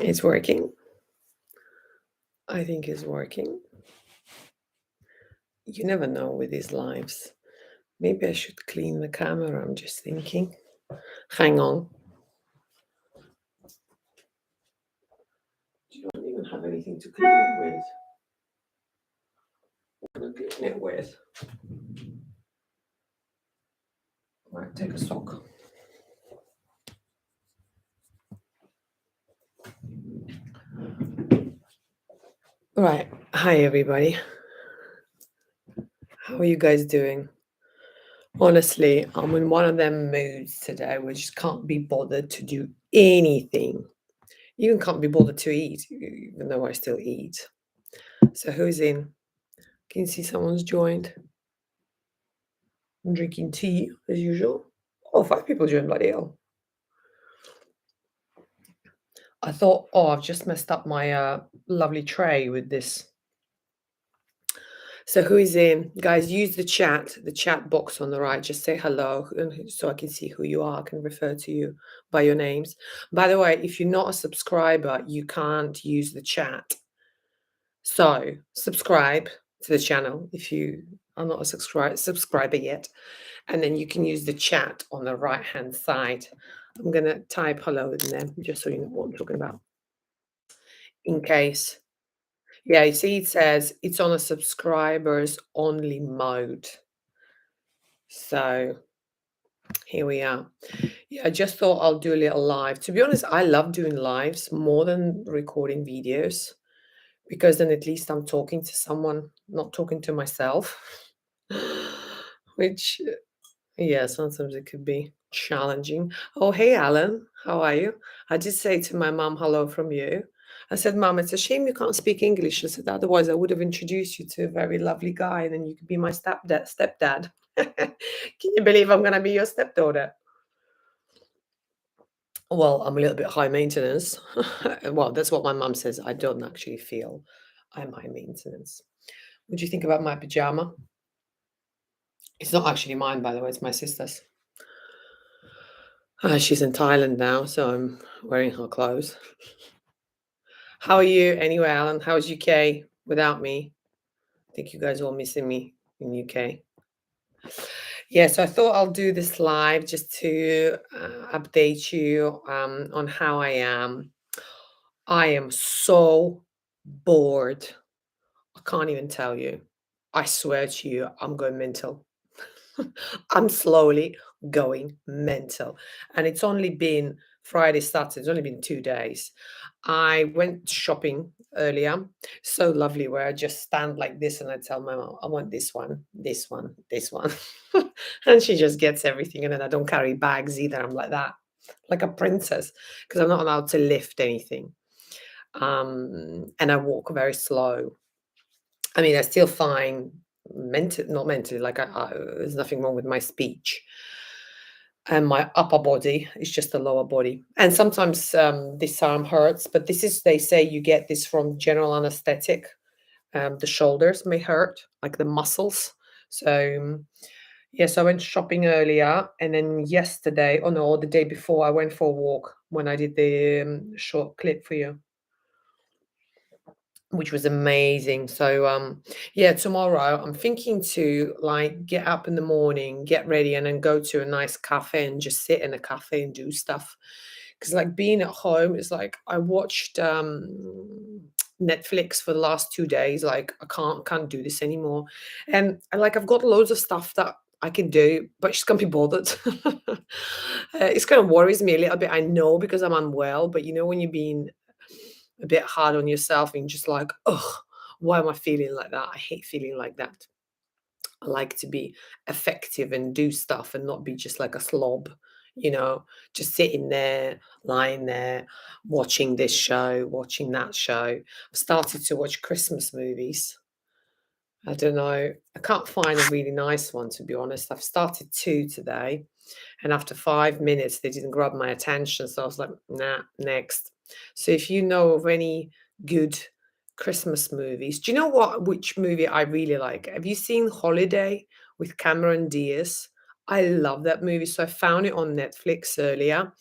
It's working. I think it's working. You never know with these lives. Maybe I should clean the camera, I'm just thinking. Hang on. You don't even have anything to clean it with. What am I clean it with? Right, take a sock. Right. Hi, everybody. How are you guys doing? Honestly, I'm in one of them moods today where I just can't be bothered to do anything. Even can't be bothered to eat, even though I still eat. So who's in? Can you see someone's joined? I'm drinking tea as usual. Oh, 5 people joined, bloody hell. I thought, oh, I've just messed up my lovely tray with this. So who is in? Guys, use the chat box on the right. Just say hello so I can see who you are. I can refer to you by your names. By the way, if you're not a subscriber, you can't use the chat. So subscribe to the channel if you are not a subscriber yet. And then you can use the chat on the right-hand side. I'm going to type hello in there just so you know what I'm talking about. In case. Yeah, you see it says it's on a subscribers only mode. So here we are. Yeah, I just thought I'll do a little live. To be honest, I love doing lives more than recording videos because then at least I'm talking to someone, not talking to myself. Which, yeah, sometimes it could be challenging. Oh, hey, Alan, how are you? I did say to my mom, hello from you. I said, Mom, it's a shame you can't speak English. I said, otherwise I would have introduced you to a very lovely guy and then you could be my stepdad. Can you believe I'm going to be your stepdaughter? Well, I'm a little bit high maintenance. Well, that's what my mom says. I don't actually feel I'm high maintenance. What do you think about my pajama? It's not actually mine, by the way. It's my sister's. She's in Thailand now, so I'm wearing her clothes. How are you anyway, Alan? How's UK without me? I think you guys are all missing me in UK. Yeah, so I thought I'll do this live just to update you on how I am. I am so bored. I can't even tell you. I swear to you, I'm going mental. I'm slowly going mental. And it's only been Friday, Saturday, it's only been 2 days. I went shopping earlier. So lovely, where I just stand like this and I tell my mom, I want this one, this one, this one. And she just gets everything. And then I don't carry bags either. I'm like that, like a princess, because I'm not allowed to lift anything. And I walk very slow. I mean, I still fine not mentally, like there's nothing wrong with my speech. And my upper body is just the lower body. And sometimes this arm hurts, but they say you get this from general anesthetic. The shoulders may hurt, like the muscles. So, yes, I went shopping earlier. And then yesterday, the day before, I went for a walk when I did the short clip for you, which was amazing. So yeah, tomorrow I'm thinking to like get up in the morning, get ready, and then go to a nice cafe and just sit in a cafe and do stuff. Because like being at home is like I watched Netflix for the last 2 days. Like I can't do this anymore. And I've got loads of stuff that I can do, but just can't be bothered. It's kind of worries me a little bit. I know because I'm unwell, but when you're being a bit hard on yourself and just like, oh, why am I feeling like that? I hate feeling like that. I like to be effective and do stuff and not be just like a slob, just sitting there, lying there, watching this show, watching that show. I've started to watch Christmas movies. I don't know. I can't find a really nice one, to be honest. I've started 2 today, and after 5 minutes, they didn't grab my attention. So I was like, nah, next. So if you know of any good Christmas movies, do you know which movie I really like? Have you seen Holiday with Cameron Diaz? I love that movie. So I found it on Netflix earlier.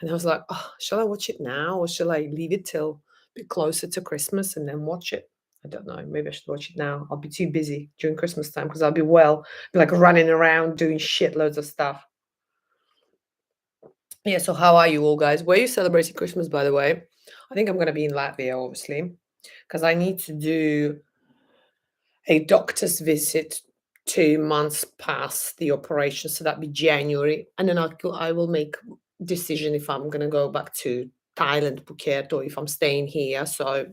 And I was like, "Oh, shall I watch it now or shall I leave it till a bit closer to Christmas and then watch it?" I don't know. Maybe I should watch it now. I'll be too busy during Christmas time because I'll be like running around doing shitloads of stuff. Yeah, so how are you all, guys? Where are you celebrating Christmas, by the way? I think I'm going to be in Latvia, obviously, because I need to do a doctor's visit 2 months past the operation, so that'd be January, and then I will make decision if I'm gonna go back to Thailand, Phuket, or if I'm staying here. So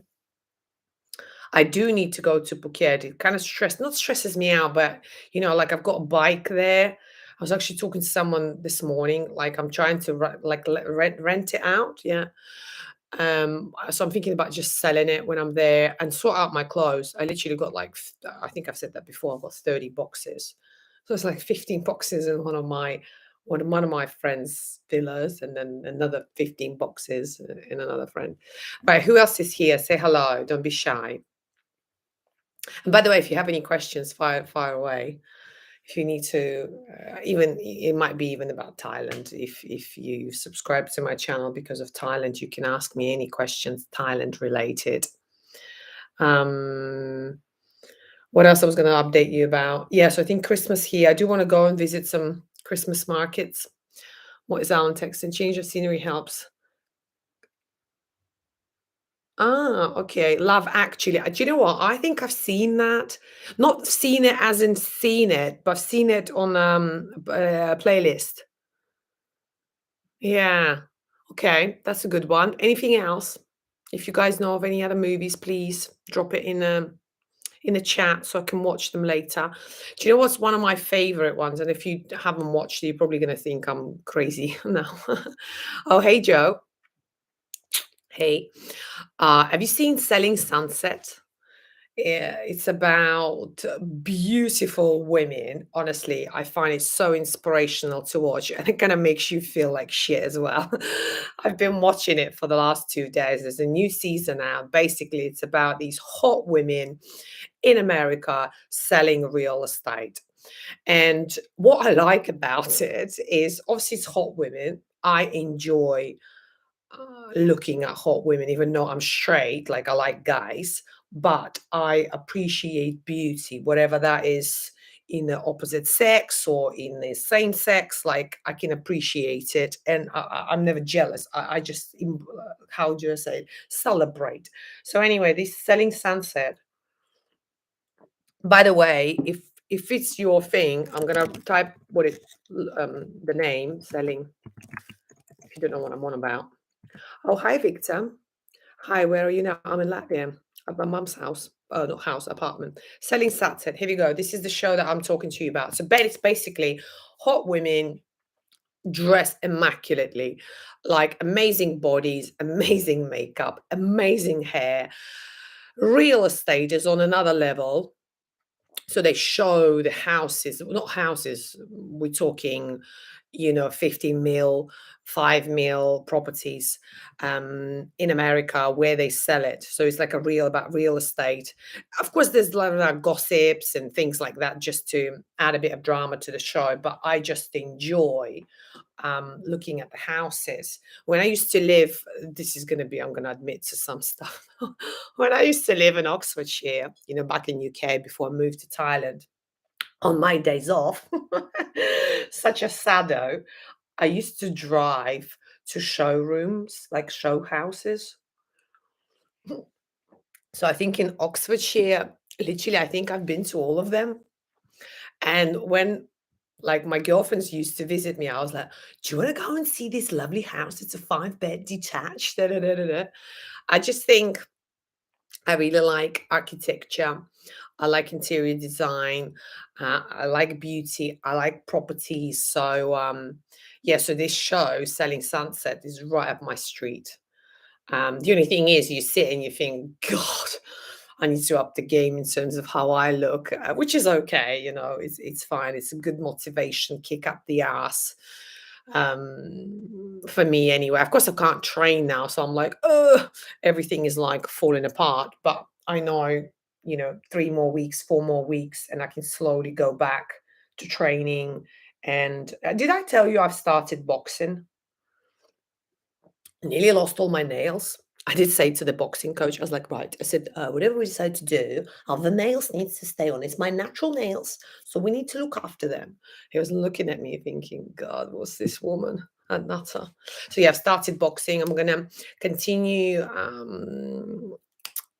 I do need to go to Phuket. It kind of not stresses me out, but like I've got a bike there. I was actually talking to someone this morning. Like I'm trying to rent it out. Yeah, so I'm thinking about just selling it when I'm there and sort out my clothes. I literally got like I think I've said that before. I've got 30 boxes, so it's like 15 boxes in one of my friends' villas, and then another 15 boxes in another friend. But who else is here? Say hello. Don't be shy. And by the way, if you have any questions, fire away. If you need to, even it might be even about Thailand. If you subscribe to my channel because of Thailand, you can ask me any questions Thailand related. Um, what else I was going to update you about? Yes, I think Christmas here. I do want to go and visit some Christmas markets. What is Alan texting? Change of scenery helps. Ah, okay. Love Actually. Do you know what? I think I've seen that. Not seen it as in seen it, but I've seen it on a playlist. Yeah. Okay, that's a good one. Anything else? If you guys know of any other movies, please drop it in the chat so I can watch them later. Do you know what's one of my favorite ones? And if you haven't watched it, you're probably going to think I'm crazy now. Oh, hey, Joe. Hey. Have you seen Selling Sunset? Yeah, it's about beautiful women. Honestly, I find it so inspirational to watch, and it kind of makes you feel like shit as well. I've been watching it for the last 2 days. There's a new season out. Basically, it's about these hot women in America selling real estate. And what I like about it is obviously it's hot women. I enjoy looking at hot women, even though I'm straight, like I like guys, but I appreciate beauty, whatever that is in the opposite sex or in the same sex. Like I can appreciate it, and I'm never jealous. I just, how do I say, it? Celebrate. So anyway, this Selling Sunset. By the way, if it's your thing, I'm gonna type the name Selling. If you don't know what I'm on about. Oh, hi, Victor. Hi, where are you now? I'm in Latvia at my mum's house. Oh, not house, apartment. Selling Sunset. Here we go. This is the show that I'm talking to you about. So it's basically hot women dressed immaculately, like amazing bodies, amazing makeup, amazing hair. Real estate is on another level. So they show the houses, not houses, we're talking, 15 mil, 5 mil properties in America where they sell it. So it's like a real about real estate. Of course, there's a lot of gossips and things like that just to add a bit of drama to the show. But I just enjoy looking at the houses. When I used to live, I'm going to admit to some stuff. When I used to live in Oxfordshire, back in UK before I moved to Thailand, on my days off, such a saddo, I used to drive to showrooms, like show houses. So I think in Oxfordshire, literally, I think I've been to all of them. And when like my girlfriends used to visit me, I was like, "Do you want to go and see this lovely house? It's a 5-bed detached." Da, da, da, da, da. I just think I really like architecture. I like interior design. I like beauty. I like properties. So yeah, so this show, Selling Sunset, is right up my street. The only thing is, you sit and you think, God, I need to up the game in terms of how I look, which is okay. It's fine. It's a good motivation, kick up the ass. For me anyway. Of course, I can't train now, so I'm like, oh, everything is like falling apart. But I know, 3 more weeks, 4 more weeks, and I can slowly go back to training. And did I tell you I've started boxing? Nearly lost all my nails. I did say to the boxing coach, I was like, right, I said, whatever we decide to do, the nails needs to stay on. It's my natural nails, so we need to look after them. He was looking at me thinking, God, what's this woman? A nutter. So yeah, I've started boxing. I'm gonna continue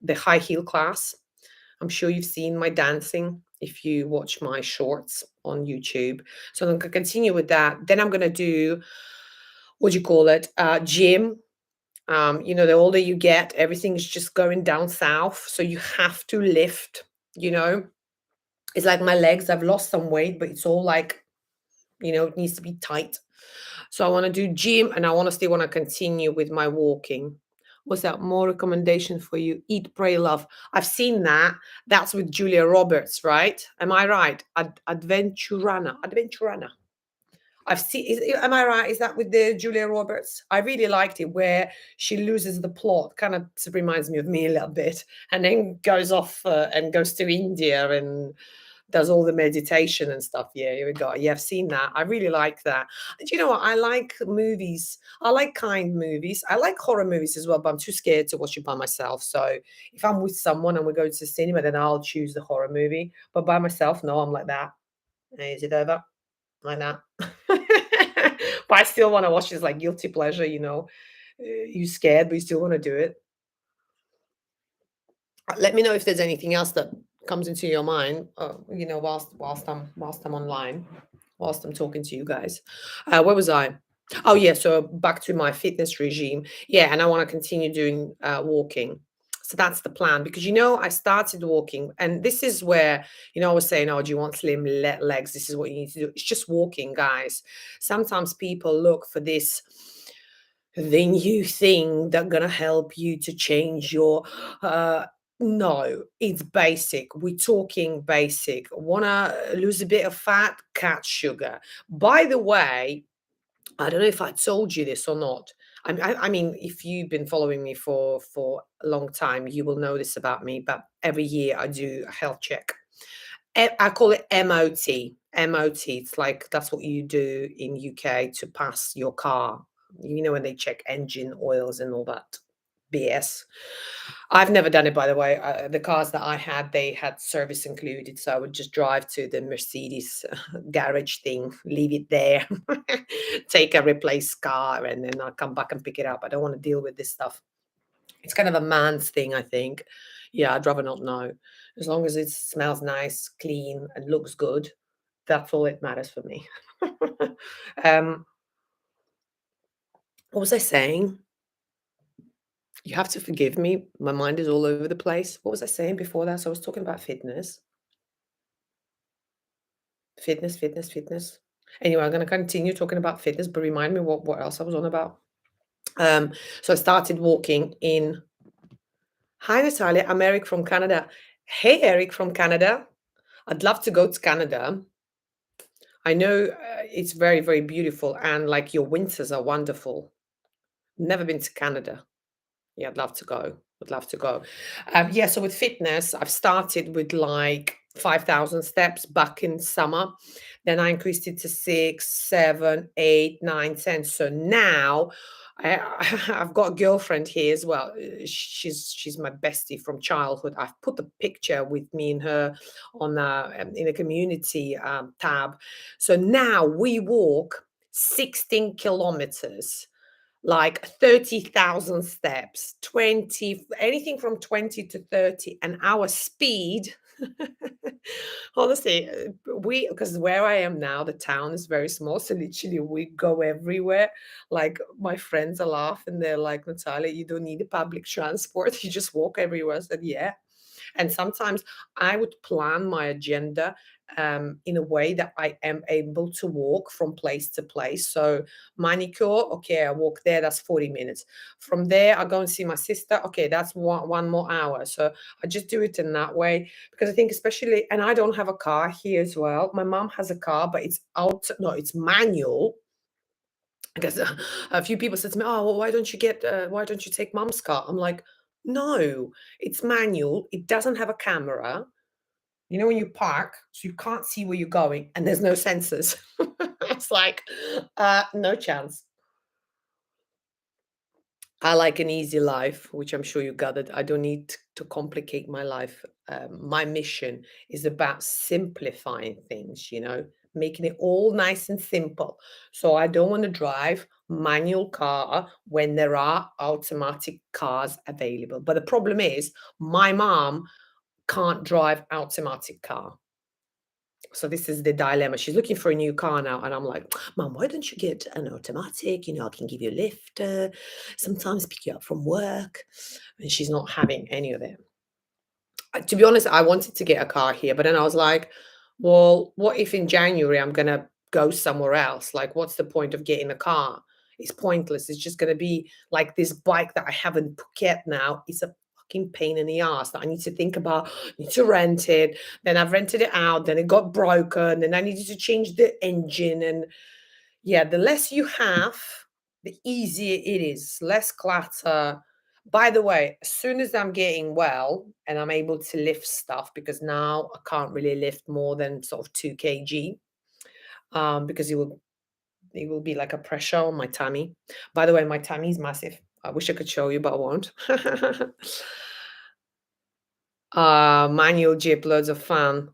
the high heel class. I'm sure you've seen my dancing if you watch my shorts on YouTube. So I'm gonna continue with that. Then I'm gonna do, what do you call it? Gym. The older you get, everything is just going down south. So you have to lift, you know. It's like my legs, I've lost some weight, but it's all like, it needs to be tight. So I want to do gym and I honestly want to continue with my walking. What's that? More recommendation for you? Eat, pray, love. I've seen that. That's with Julia Roberts, right? Am I right? Adventurana. I've seen. Am I right? Is that with the Julia Roberts? I really liked it, where she loses the plot. Kind of reminds me of me a little bit, and then goes off and goes to India and does all the meditation and stuff. Yeah, here we go. Yeah, I've seen that. I really like that. Do you know what? I like movies. I like kind movies. I like horror movies as well, but I'm too scared to watch it by myself. So if I'm with someone and we go to the cinema, then I'll choose the horror movie. But by myself, no, I'm like that. Is it over? Like that. But I still want to watch this like guilty pleasure, you scared, but you still want to do it. Let me know if there's anything else that comes into your mind, whilst I'm online, whilst I'm talking to you guys. Where was I? Oh yeah, so back to my fitness regime. Yeah, and I want to continue doing walking. So that's the plan, because I started walking, and this is where I was saying, oh, do you want slim legs? This is what you need to do. It's just walking, guys. Sometimes people look for this the new thing that gonna help you to change your no, it's basic. We're talking basic. Wanna lose a bit of fat? Cut sugar. By the way, I don't know if I told you this or not. I mean, if you've been following me for a long time, you will know this about me. But every year I do a health check. I call it MOT. MOT. It's like that's what you do in UK to pass your car. When they check engine oils and all that BS. I've never done it, by the way. The cars that I had, they had service included, so I would just drive to the Mercedes garage thing, leave it there, take a replaced car, and then I'll come back and pick it up. I don't want to deal with this stuff. It's kind of a man's thing, I think. Yeah, I'd rather not know. As long as it smells nice, clean, and looks good, that's all it matters for me. um, what was I saying? You have to forgive me. My mind is all over the place. What was I saying before that? So I was talking about fitness. Fitness, fitness, fitness. Anyway, I'm going to continue talking about fitness, but remind me what else I was on about. So I started walking in. Hi, Natalia. I'm Eric from Canada. Hey, Eric from Canada. I'd love to go to Canada. I know it's very, very beautiful, and like your winters are wonderful. Never been to Canada. Yeah, I'd love to go. Would love to go. Yeah, so with fitness, I've started with like 5,000 steps back in summer. Then I increased it to 6, 7, 8, 9, 10. So now I've got a girlfriend here as well. She's my bestie from childhood. I've put the picture with me and her on in a community tab. So now we walk 16 kilometers, like 30,000 steps, 20, anything from 20 to 30, and our speed. Honestly, because where I am now, the town is very small. So literally, we go everywhere. Like, my friends are laughing. They're like, Natalia, you don't need a public transport. You just walk everywhere. I said, yeah. And sometimes I would plan my agenda in a way that I am able to walk from place to place. So manicure, okay, I walk there, that's 40 minutes. From there, I go and see my sister, okay, that's one more hour. So I just do it in that way, because I think especially, and I don't have a car here as well. My mom has a car, but it's no, it's manual. Because a few people said to me, "Oh, well, why don't you take mom's car?" I'm like, "No, it's manual. It doesn't have a camera. When you park, so you can't see where you're going, and there's no sensors." It's like, no chance. I like an easy life, which I'm sure you gathered. I don't need to complicate my life. My mission is about simplifying things, making it all nice and simple. So I don't want to drive manual car when there are automatic cars available. But the problem is, my mom can't drive automatic car. So this is the dilemma. She's looking for a new car now, and I'm like, "Mom, why don't you get an automatic? I can give you a lift, sometimes pick you up from work." And she's not having any of it. To be honest, I wanted to get a car here, but then I was like, "Well, what if in January I'm gonna go somewhere else? Like, what's the point of getting a car? It's pointless. It's just gonna be like this bike that I have in Phuket now. It's a fucking pain in the ass that I need to think about. Need to rent it. Then I've rented it out. Then it got broken. Then I needed to change the engine. And yeah, the less you have, the easier it is. Less clutter. By the way, as soon as I'm getting well and I'm able to lift stuff, because now I can't really lift more than sort of 2 kg, because it will be like a pressure on my tummy. By the way, my tummy is massive. I wish I could show you, but I won't. Manual Jeep, loads of fun.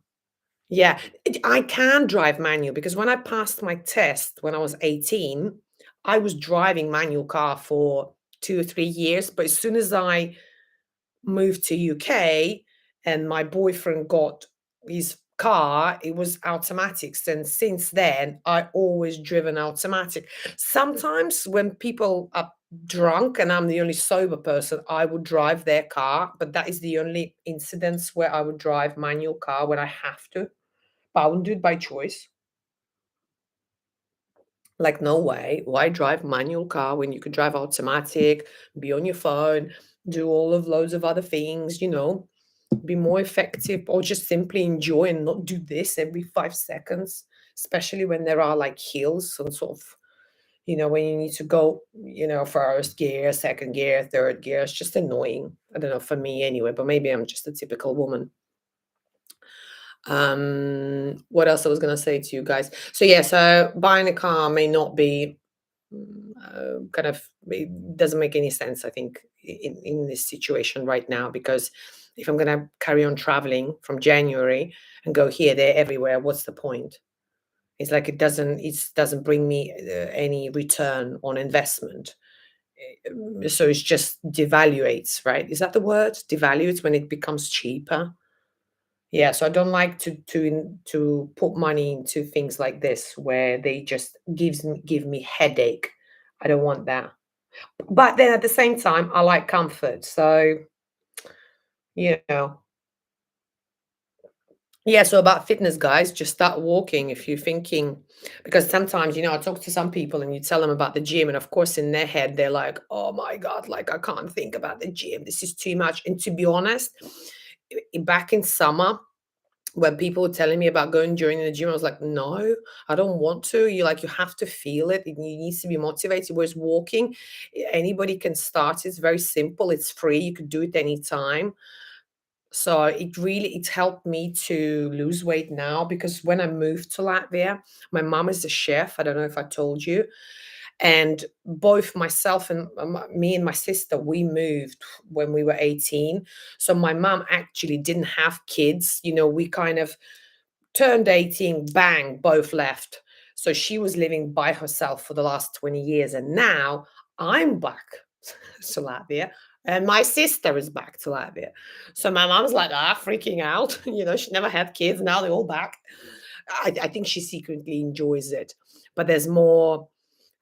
Yeah, I can drive manual because when I passed my test when I was 18, I was driving manual car for 2 or 3 years. But as soon as I moved to UK and my boyfriend got his car, it was automatics. And since then, I always driven automatic. Sometimes when people are drunk and I'm the only sober person, I would drive their car, but that is the only incidents where I would drive manual car when I have to. But I wouldn't do it by choice. Like, no way. Why drive manual car when you could drive automatic, be on your phone, do all of loads of other things, be more effective, or just simply enjoy and not do this every 5 seconds, especially when there are like hills and sort of, when you need to go, first gear, second gear, third gear. It's just annoying. I don't know, for me anyway, but maybe I'm just a typical woman. What else I was gonna say to you guys? So yeah, so buying a car may not be kind of, it doesn't make any sense, I think, in this situation right now, because if I'm gonna carry on traveling from January and go here, there, everywhere, what's the point? It's like it doesn't bring me any return on investment. So it's just devaluates, right? Is that the word? Devaluates when it becomes cheaper. Yeah, so I don't like to put money into things like this where they just give me headache. I don't want that. But then at the same time, I like comfort. So, you know. Yeah, so about fitness, guys, just start walking if you're thinking, because sometimes, I talk to some people and you tell them about the gym, and of course, in their head, they're like, oh my God, like I can't think about the gym. This is too much. And to be honest, back in summer, when people were telling me about going during the gym, I was like, no, I don't want to. You have to feel it. You need to be motivated. Whereas walking, anybody can start. It's very simple. It's free. You could do it anytime. So it helped me to lose weight now, because when I moved to Latvia, my mom is a chef. I don't know if I told you. And both myself and me and my sister, we moved when we were 18. So my mom actually didn't have kids. We kind of turned 18, bang, both left. So she was living by herself for the last 20 years. And now I'm back to Latvia. And my sister is back to Latvia. So my mom's like, freaking out. She never had kids. Now they're all back. I think she secretly enjoys it. But there's more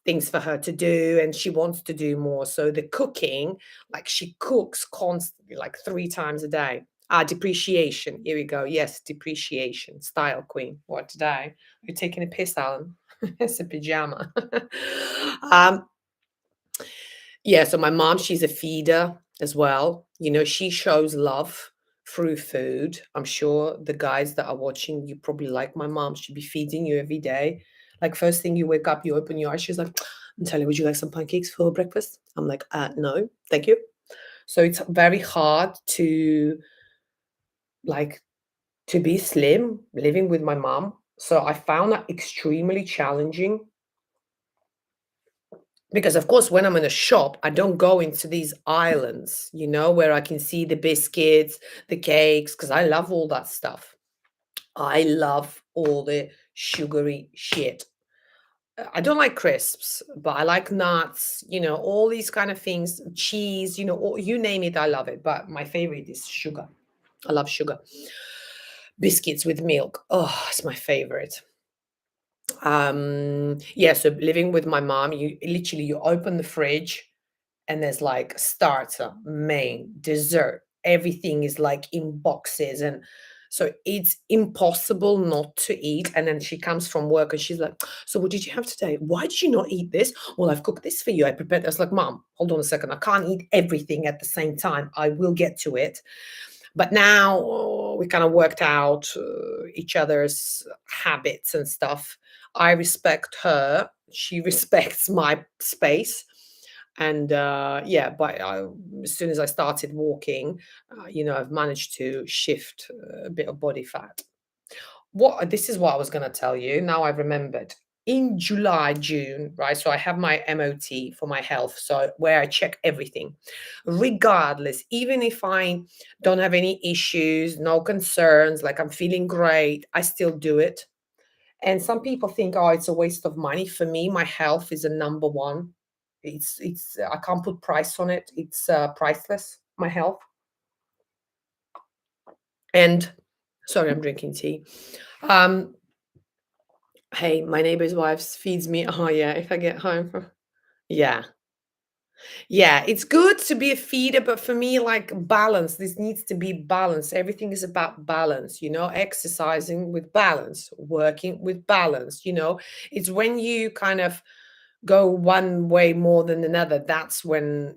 things for her to do, and she wants to do more. So the cooking, like she cooks constantly, like 3 times a day. Depreciation. Here we go. Yes, depreciation. Style queen. What today? You're taking a piss, Alan. It's a pajama. um, yeah, so my mom, she's a feeder as well. She shows love through food. I'm sure the guys that are watching, you probably like my mom. She'd be feeding you every day. Like first thing you wake up, you open your eyes, she's like, Natalia, would you like some pancakes for breakfast? I'm like, no, thank you. So it's very hard like to be slim living with my mom. So I found that extremely challenging. Because of course, when I'm in a shop, I don't go into these islands, where I can see the biscuits, the cakes, because I love all that stuff. I love all the sugary shit. I don't like crisps, but I like nuts, all these kind of things, cheese, you name it, I love it. But my favorite is sugar. I love sugar. Biscuits with milk. Oh, it's my favorite. Yeah, so living with my mom, you open the fridge and there's like starter, main, dessert. Everything is like in boxes. And so it's impossible not to eat. And then she comes from work and she's like, "So what did you have today? Why did you not eat this?" "Well, I've cooked this for you. I prepared." I was like, "Mom, hold on a second. I can't eat everything at the same time. I will get to it." But now we kind of worked out each other's habits and stuff. I respect her. She respects my space. And yeah, but as soon as I started walking, I've managed to shift a bit of body fat. This is what I was going to tell you. Now I've remembered. In July, June, right? So I have my MOT for my health. So where I check everything, regardless, even if I don't have any issues, no concerns, like I'm feeling great, I still do it. And some people think, oh, it's a waste of money. For me, my health is a number one. It's I can't put price on it. It's priceless, my health. And sorry, I'm drinking tea. Um, hey, my neighbor's wife feeds me. Oh yeah, if I get home from yeah. Yeah, it's good to be a feeder, but for me, like balance, this needs to be balance. Everything is about balance, exercising with balance, working with balance, It's when you kind of go one way more than another, that's when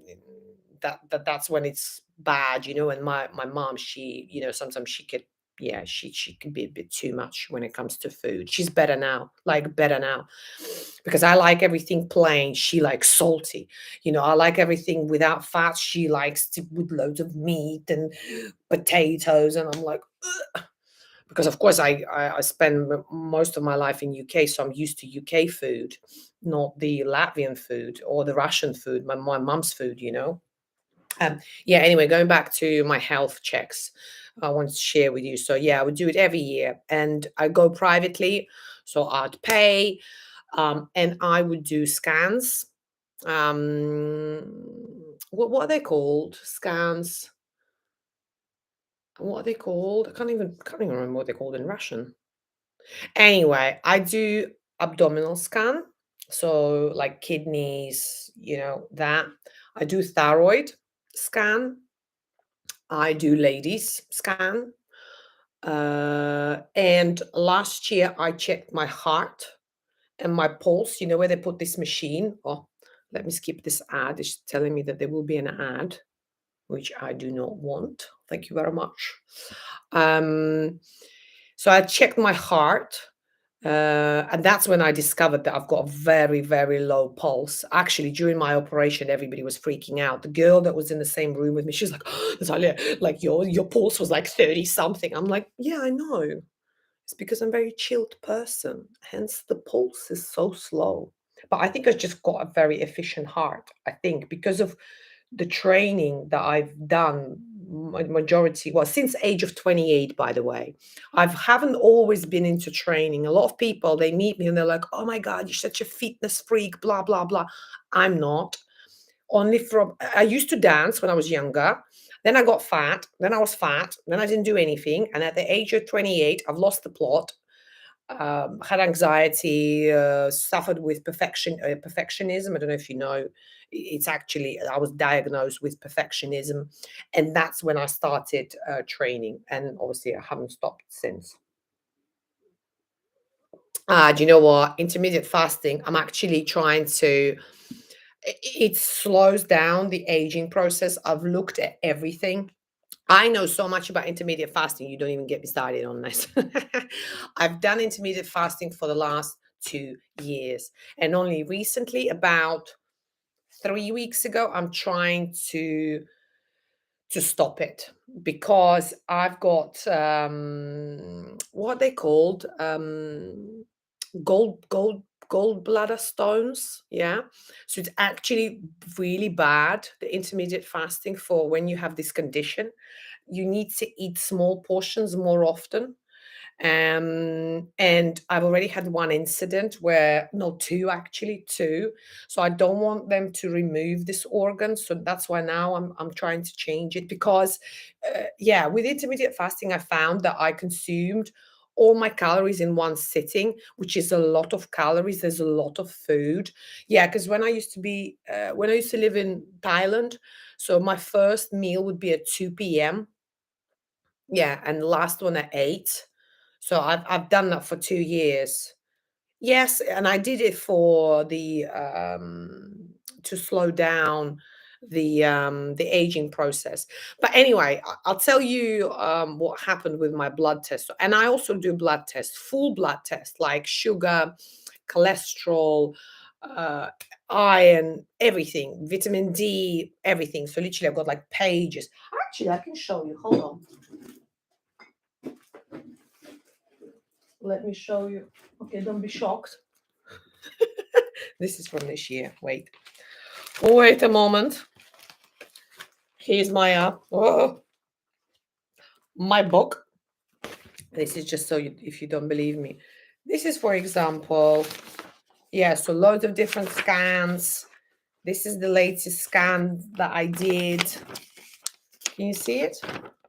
that's when it's bad, and my mom, she, sometimes she could, yeah, she can be a bit too much when it comes to food. She's better now, like better now, because I like everything plain, she likes salty. I like everything without fat, she likes to with loads of meat and potatoes, and I'm like, ugh. Because of course I spend most of my life in UK, so I'm used to UK food, not the Latvian food or the Russian food, my mum's food, yeah, anyway, going back to my health checks, I wanted to share with you. So yeah, I would do it every year, and I go privately, so I'd pay, and I would do scans. What are they called? Scans. What are they called? I can't even remember what they're called in Russian. Anyway, I do abdominal scan, so like kidneys, that. I do thyroid scan. I do ladies scan. And last year I checked my heart and my pulse, where they put this machine. Oh, let me skip this ad. It's telling me that there will be an ad, which I do not want. Thank you very much. Um, so I checked my heart, and that's when I discovered that I've got a very, very low pulse. Actually, during my operation, everybody was freaking out. The girl that was in the same room with me, she's like, "Natalia, like your pulse was like 30 something." I'm like, "Yeah, I know. It's because I'm a very chilled person. Hence the pulse is so slow." But I think I've just got a very efficient heart. I think because of the training that I've done, majority, well, since age of 28, by the way. I haven't always been into training. A lot of people, they meet me and they're like, "Oh my God, you're such a fitness freak, blah, blah, blah." I'm not. Only from I used to dance when I was younger. Then I got fat. Then I was fat. Then I didn't do anything. And at the age of 28, I've lost the plot. Had anxiety, suffered with perfectionism. I don't know if you know. It's actually I was diagnosed with perfectionism, and that's when I started training. And obviously, I haven't stopped since. Do you know what? Intermediate fasting. I'm actually trying to. It slows down the aging process. I've looked at everything. I know so much about intermediate fasting, you don't even get me started on this. I've done intermediate fasting for the last 2 years, and only recently, about 3 weeks ago, I'm trying to stop it because I've got, what are they called? Gold gallbladder stones. Yeah. So it's actually really bad, the intermediate fasting, for when you have this condition. You need to eat small portions more often. And I've already had one incident where, no, two, actually two. So I don't want them to remove this organ. So that's why now I'm trying to change it, because yeah, with intermediate fasting, I found that I consumed all my calories in one sitting, which is a lot of calories. There's a lot of food. Yeah, because when I used to live in Thailand, so my first meal would be at 2 p.m. Yeah, and the last one at 8. So I've done that for 2 years. Yes, and I did it for the to slow down the aging process. But anyway, I'll tell you what happened with my blood test. And I also do blood tests, full blood tests, like sugar, cholesterol, uh, iron, everything, vitamin D, everything. So literally, I've got like pages. Actually, I can show you. Hold on. Let me show you. Okay, don't be shocked. This is from this year. Wait. Wait a moment. Here's my my book. This is just so if you don't believe me. This is, for example, yeah, so loads of different scans. This is the latest scan that I did. Can you see it?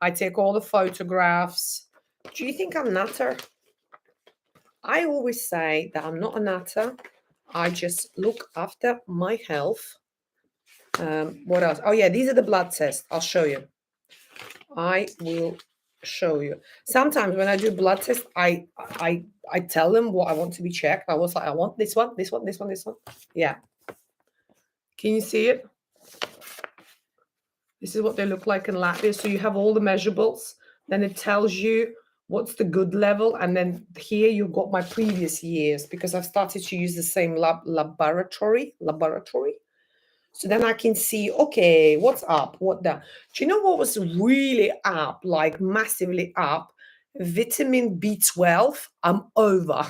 I take all the photographs. Do you think I'm nutter? I always say that I'm not a nutter. I just look after my health. What else? Oh yeah, these are the blood tests. I'll show you. I will show you. Sometimes when I do blood tests, I tell them what I want to be checked. I was like, I want this one, this one, this one, this one. Yeah. Can you see it? This is what they look like in Latvia. So you have all the measurables. Then it tells you what's the good level. And then here you've got my previous years, because I've started to use the same laboratory. So then I can see, okay, what's up, what down. Do you know what was really up, like massively up? Vitamin B12, I'm over.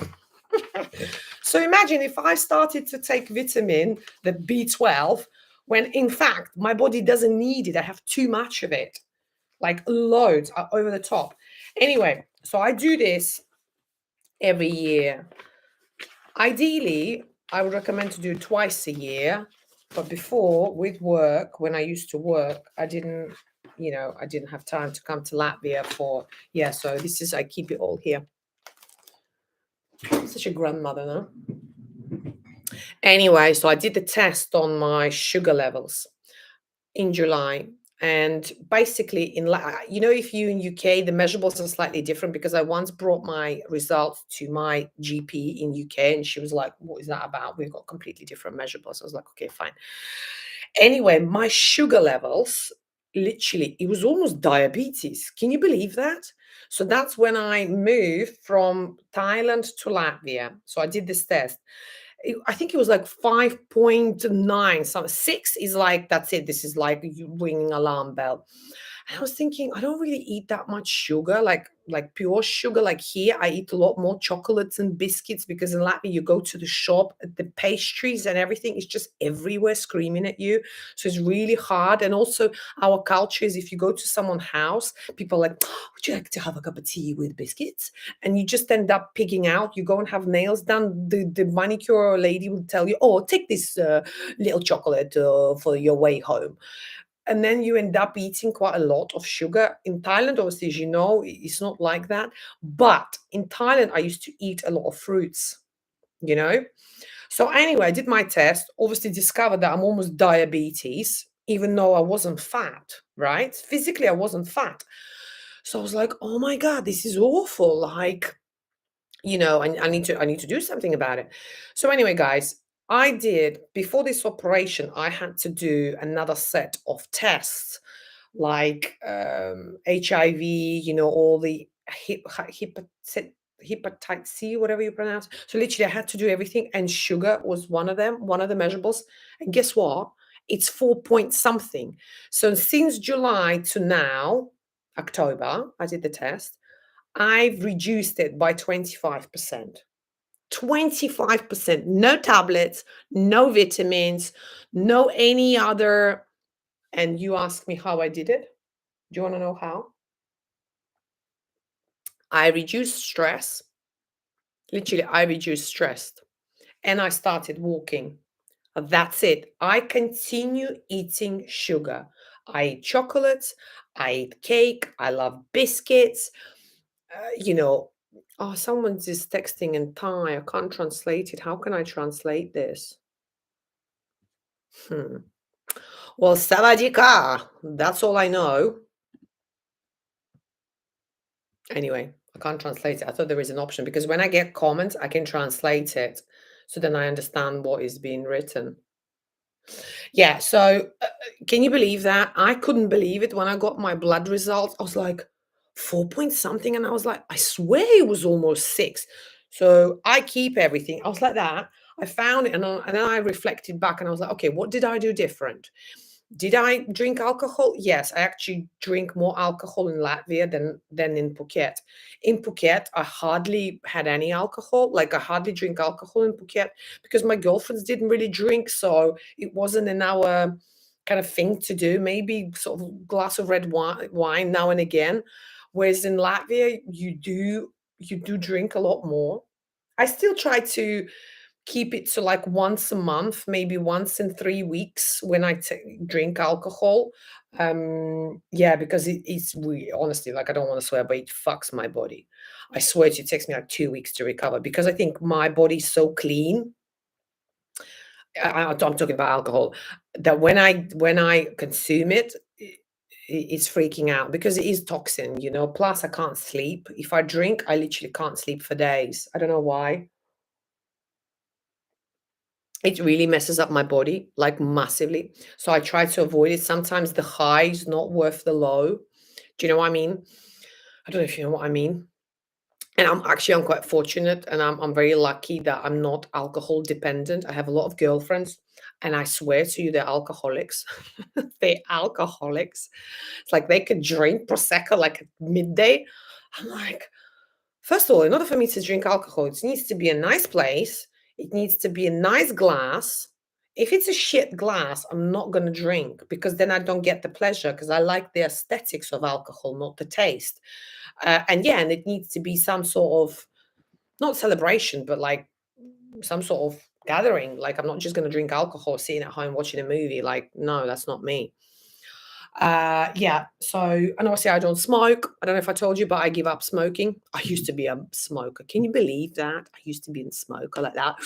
So imagine if I started to take vitamin, the B12, when in fact my body doesn't need it. I have too much of it, like loads over the top. Anyway, so I do this every year. Ideally, I would recommend to do it twice a year. But before, with work, when I used to work, I didn't have time to come to Latvia for, yeah, so this is, I keep it all here. I'm such a grandmother, no? Anyway, so I did the test on my sugar levels in July. And basically, if you in UK, the measurables are slightly different, because I once brought my results to my GP in UK, and she was like, what is that about? We've got completely different measurables. I was like, okay, fine. Anyway, my sugar levels, literally, it was almost diabetes. Can you believe that? So that's when I moved from Thailand to Latvia. So I did this test. I think it was like 5.9. So 6 is like, that's it. This is like you ringing alarm bell. And I was thinking, I don't really eat that much sugar, like pure sugar. Like here, I eat a lot more chocolates and biscuits, because in Latvia, you go to the shop, the pastries and everything is just everywhere screaming at you. So it's really hard. And also our culture is, if you go to someone's house, people are like, oh, would you like to have a cup of tea with biscuits? And you just end up pigging out. You go and have nails done. The manicure lady will tell you, oh, take this little chocolate for your way home. And then you end up eating quite a lot of sugar. In Thailand, obviously, as you know, it's not like that. But in Thailand, I used to eat a lot of fruits, you know? So anyway, I did my test, obviously discovered that I'm almost diabetes, even though I wasn't fat, right? Physically, I wasn't fat. So I was like, oh my God, this is awful. Like, I need to do something about it. So anyway, guys, I did, before this operation, I had to do another set of tests, like HIV, all the hepatitis C, whatever you pronounce. So literally, I had to do everything, and sugar was one of them, one of the measurables. And guess what? It's 4 point something. So since July to now, October, I did the test. I've reduced it by 25%. 25%. No tablets, no vitamins, no any other. And you ask me how I did it? Do you want to know how? I reduced stress. Literally, I reduced stress. And I started walking. That's it. I continue eating sugar. I eat chocolates. I eat cake. I love biscuits. You know, oh, someone's just texting in Thai. I can't translate it. How can I translate this? Well, 𝗀𝗶𝗶𝗰𝗸. That's all I know. Anyway, I can't translate it. I thought there is an option because when I get comments, I can translate it. So then I understand what is being written. Yeah, so can you believe that? I couldn't believe it when I got my blood results. I was like, 4 point something. And I was like, I swear it was almost 6. So I keep everything. I was like that. I found it and then I reflected back and I was like, okay, what did I do different? Did I drink alcohol? Yes, I actually drink more alcohol in Latvia than in Phuket. In Phuket, I hardly had any alcohol. Like I hardly drink alcohol in Phuket because my girlfriends didn't really drink, so it wasn't in our kind of thing to do. Maybe sort of glass of red wine now and again. Whereas in Latvia, you do drink a lot more. I still try to keep it to like once a month, maybe once in 3 weeks when I drink alcohol. Yeah, because it's really honestly, like I don't want to swear, but it fucks my body. I swear to you, it takes me like 2 weeks to recover because I think my body's so clean. I'm talking about alcohol that when I consume it, it's freaking out because it is toxin, you know. Plus, I can't sleep. If I drink, I literally can't sleep for days. I don't know why. It really messes up my body, like, massively. So I try to avoid it. Sometimes the high is not worth the low. Do you know what I mean? I don't know if you know what I mean. And I'm quite fortunate and I'm very lucky that I'm not alcohol dependent. I have a lot of girlfriends, and I swear to you, they're alcoholics. They're alcoholics. It's like they could drink prosecco like at midday. I'm like, first of all, in order for me to drink alcohol, it needs to be a nice place. It needs to be a nice glass. If it's a shit glass, I'm not going to drink because then I don't get the pleasure because I like the aesthetics of alcohol, not the taste. And yeah, and it needs to be some sort of, not celebration, but like some sort of gathering. Like I'm not just going to drink alcohol sitting at home watching a movie. Like, no, that's not me. Yeah, so, and obviously I don't smoke. I don't know if I told you, but I give up smoking. I used to be a smoker. Can you believe that? I used to be a smoker like that.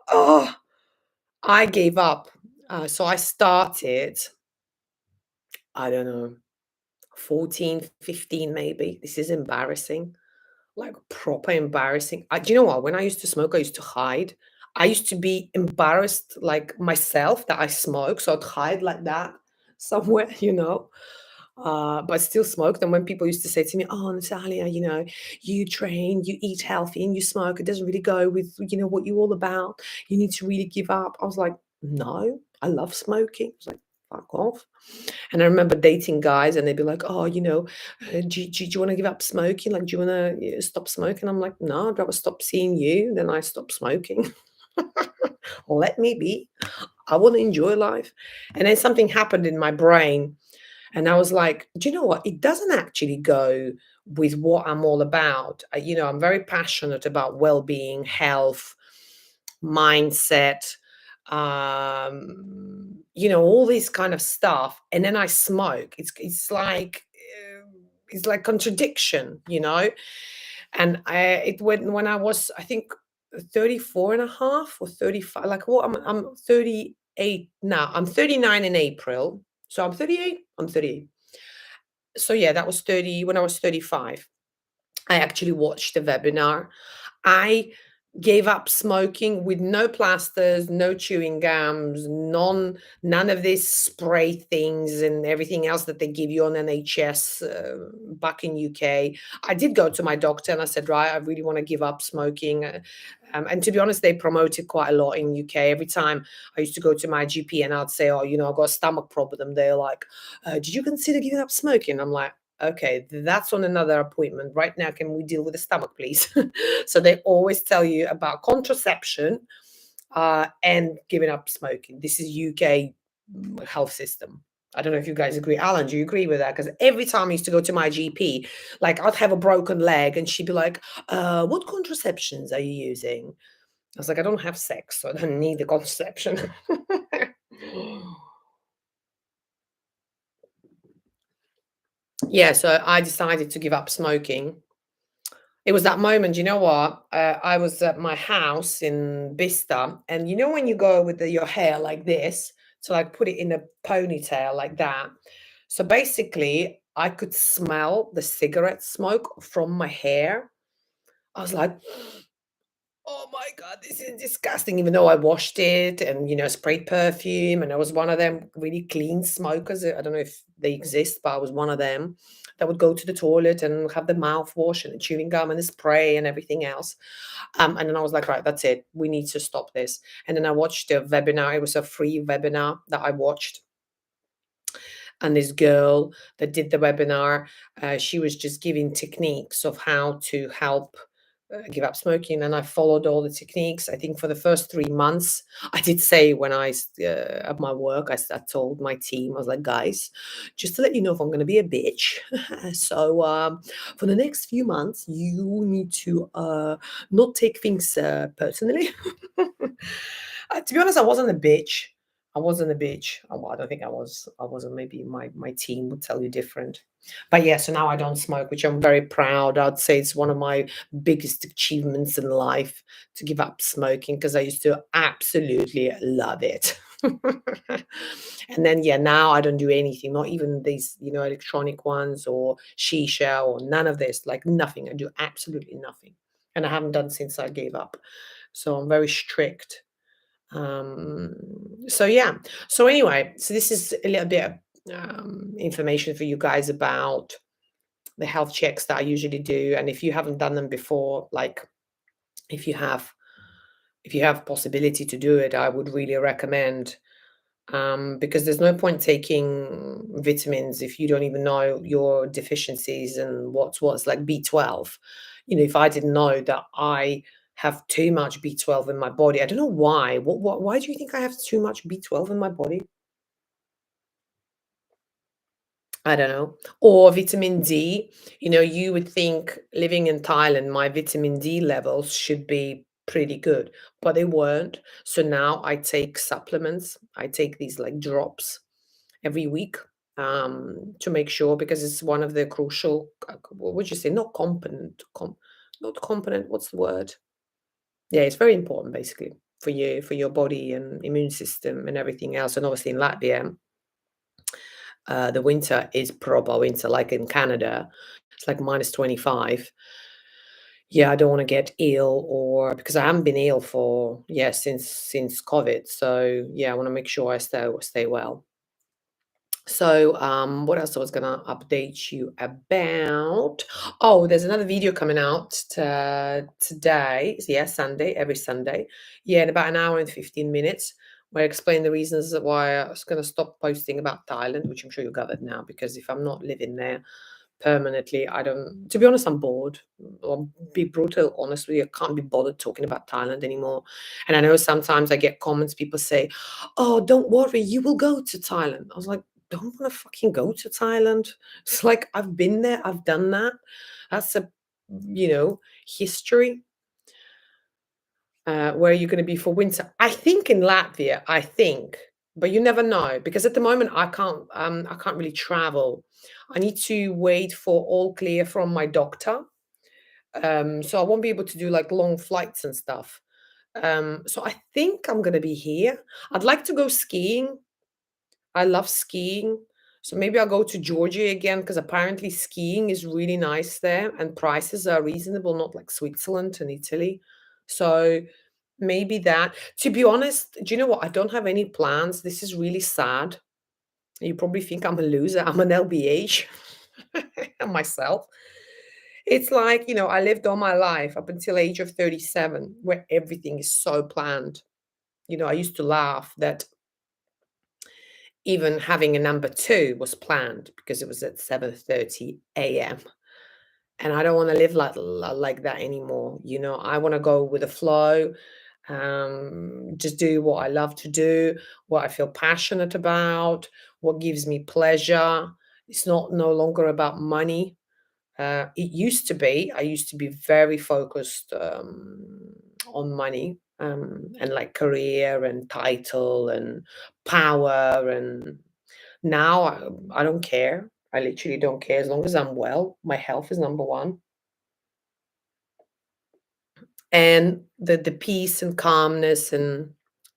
Oh, I gave up. So I started, I don't know, 14, 15 maybe. This is embarrassing. Like proper embarrassing. Do you know what? When I used to smoke, I used to hide. I used to be embarrassed, like myself, that I smoke. So I'd hide like that somewhere, you know. But I still smoked. And when people used to say to me, "Oh, Natalia, you know, you train, you eat healthy, and you smoke, it doesn't really go with, you know, what you're all about. You need to really give up." I was like, "No, I love smoking." I was like, "Fuck off." And I remember dating guys, and they'd be like, "Oh, you know, do you want to give up smoking? Like, do you want to stop smoking?" I'm like, "No, I'd rather stop seeing you than I stop smoking." Let me be. I want to enjoy life. And then something happened in my brain, and I was like, "Do you know what? It doesn't actually go with what I'm all about." You know, I'm very passionate about well-being, health, mindset, you know, all this kind of stuff. And then I smoke. It's like contradiction, you know. And when I was, I think, 34 and a half or 35. Like, what, I'm 38 now. I'm 39 in April. So I'm 38. I'm 38. So yeah, that was 30 when I was 35. I actually watched a webinar. I gave up smoking with no plasters, no chewing gums, none of these spray things and everything else that they give you on NHS back in UK. I did go to my doctor and I said, right, I really want to give up smoking. And to be honest, they promote it quite a lot in UK. Every time I used to go to my GP and I'd say, oh, you know, I've got a stomach problem. They're like, did you consider giving up smoking? I'm like, Okay, that's on another appointment. Right now, can we deal with the stomach, please? So they always tell you about contraception and giving up smoking. This is UK health system. I don't know if you guys agree. Alan, do you agree with that? Because every time I used to go to my GP, like I'd have a broken leg and she'd be like, what contraceptions are you using? I was like, I don't have sex, so I don't need the contraception. Yeah, so I decided to give up smoking. It was that moment, you know what? I was at my house in Bicester, and you know when you go with your hair like this, to like put it in a ponytail like that. So basically, I could smell the cigarette smoke from my hair. I was like, oh my God, this is disgusting. Even though I washed it and, sprayed perfume, and I was one of them really clean smokers. I don't know if they exist, but I was one of them that would go to the toilet and have the mouthwash and the chewing gum and the spray and everything else. And then I was like, right, that's it. We need to stop this. And then I watched a webinar. It was a free webinar that I watched, and this girl that did the webinar, she was just giving techniques of how to help give up smoking, and I followed all the techniques. I think for the first 3 months, I did say when at my work, I told my team, I was like, guys, just to let you know, if I'm going to be a bitch, so for the next few months, you need to not take things personally. To be honest, I wasn't a bitch. I wasn't a bitch. Well, I don't think I was. I wasn't. Maybe my team would tell you different. But yeah, so now I don't smoke, which I'm very proud. I'd say it's one of my biggest achievements in life to give up smoking, because I used to absolutely love it. And then yeah, now I don't do anything, not even these, electronic ones or shisha or none of this, like nothing. I do absolutely nothing. And I haven't done since I gave up. So I'm very strict. um so yeah, so anyway, so this is a little bit of information for you guys about the health checks that I usually do. And if you haven't done them before, like if you have possibility to do it, I would really recommend, because there's no point taking vitamins if you don't even know your deficiencies and what's like B12. If I didn't know that I have too much B12 in my body, I don't know why. Why do you think I have too much B12 in my body? I don't know. Or vitamin D. You would think living in Thailand, my vitamin D levels should be pretty good, but they weren't. So now I take supplements. I take these like drops every week, to make sure, because it's one of the crucial, what would you say, not component, not component, what's the word? Yeah, it's very important basically for your body and immune system and everything else. And obviously in Latvia, the winter is proper winter, like in Canada. It's like minus 25. Yeah, I don't want to get ill, or because I haven't been ill for, yeah, since COVID. So yeah, I want to make sure I stay well. So, what else I was gonna update you about? Oh, there's another video coming out today. Yeah, Sunday, every Sunday. Yeah, in about an hour and 15 minutes, where I explain the reasons why I was gonna stop posting about Thailand, which I'm sure you gathered now, because if I'm not living there permanently, I don't. To be honest, I'm bored. I'll be brutal honest with you. I can't be bothered talking about Thailand anymore. And I know sometimes I get comments. People say, "Oh, don't worry, you will go to Thailand." I was like, don't want to fucking go to Thailand. It's like I've been there, I've done that. That's a history. Where are you going to be for winter? I think in Latvia. I think, but you never know, because at the moment I can't. I can't really travel. I need to wait for all clear from my doctor. So I won't be able to do like long flights and stuff. So I think I'm going to be here. I'd like to go skiing. I love skiing. So maybe I'll go to Georgia again, because apparently skiing is really nice there and prices are reasonable, not like Switzerland and Italy. So maybe that. To be honest, do you know what? I don't have any plans. This is really sad. You probably think I'm a loser. I'm an LBH myself. It's like, I lived all my life up until age of 37, where everything is so planned. I used to laugh that even having a number 2 was planned because it was at 7:30 a.m. And I don't want to live like that anymore. I want to go with the flow, just do what I love to do, what I feel passionate about, what gives me pleasure. It's not no longer about money. It used to be. I used to be very focused on money, and like career and title and power. And now I don't care. I literally don't care as long as I'm well. My health is number one. And the peace and calmness and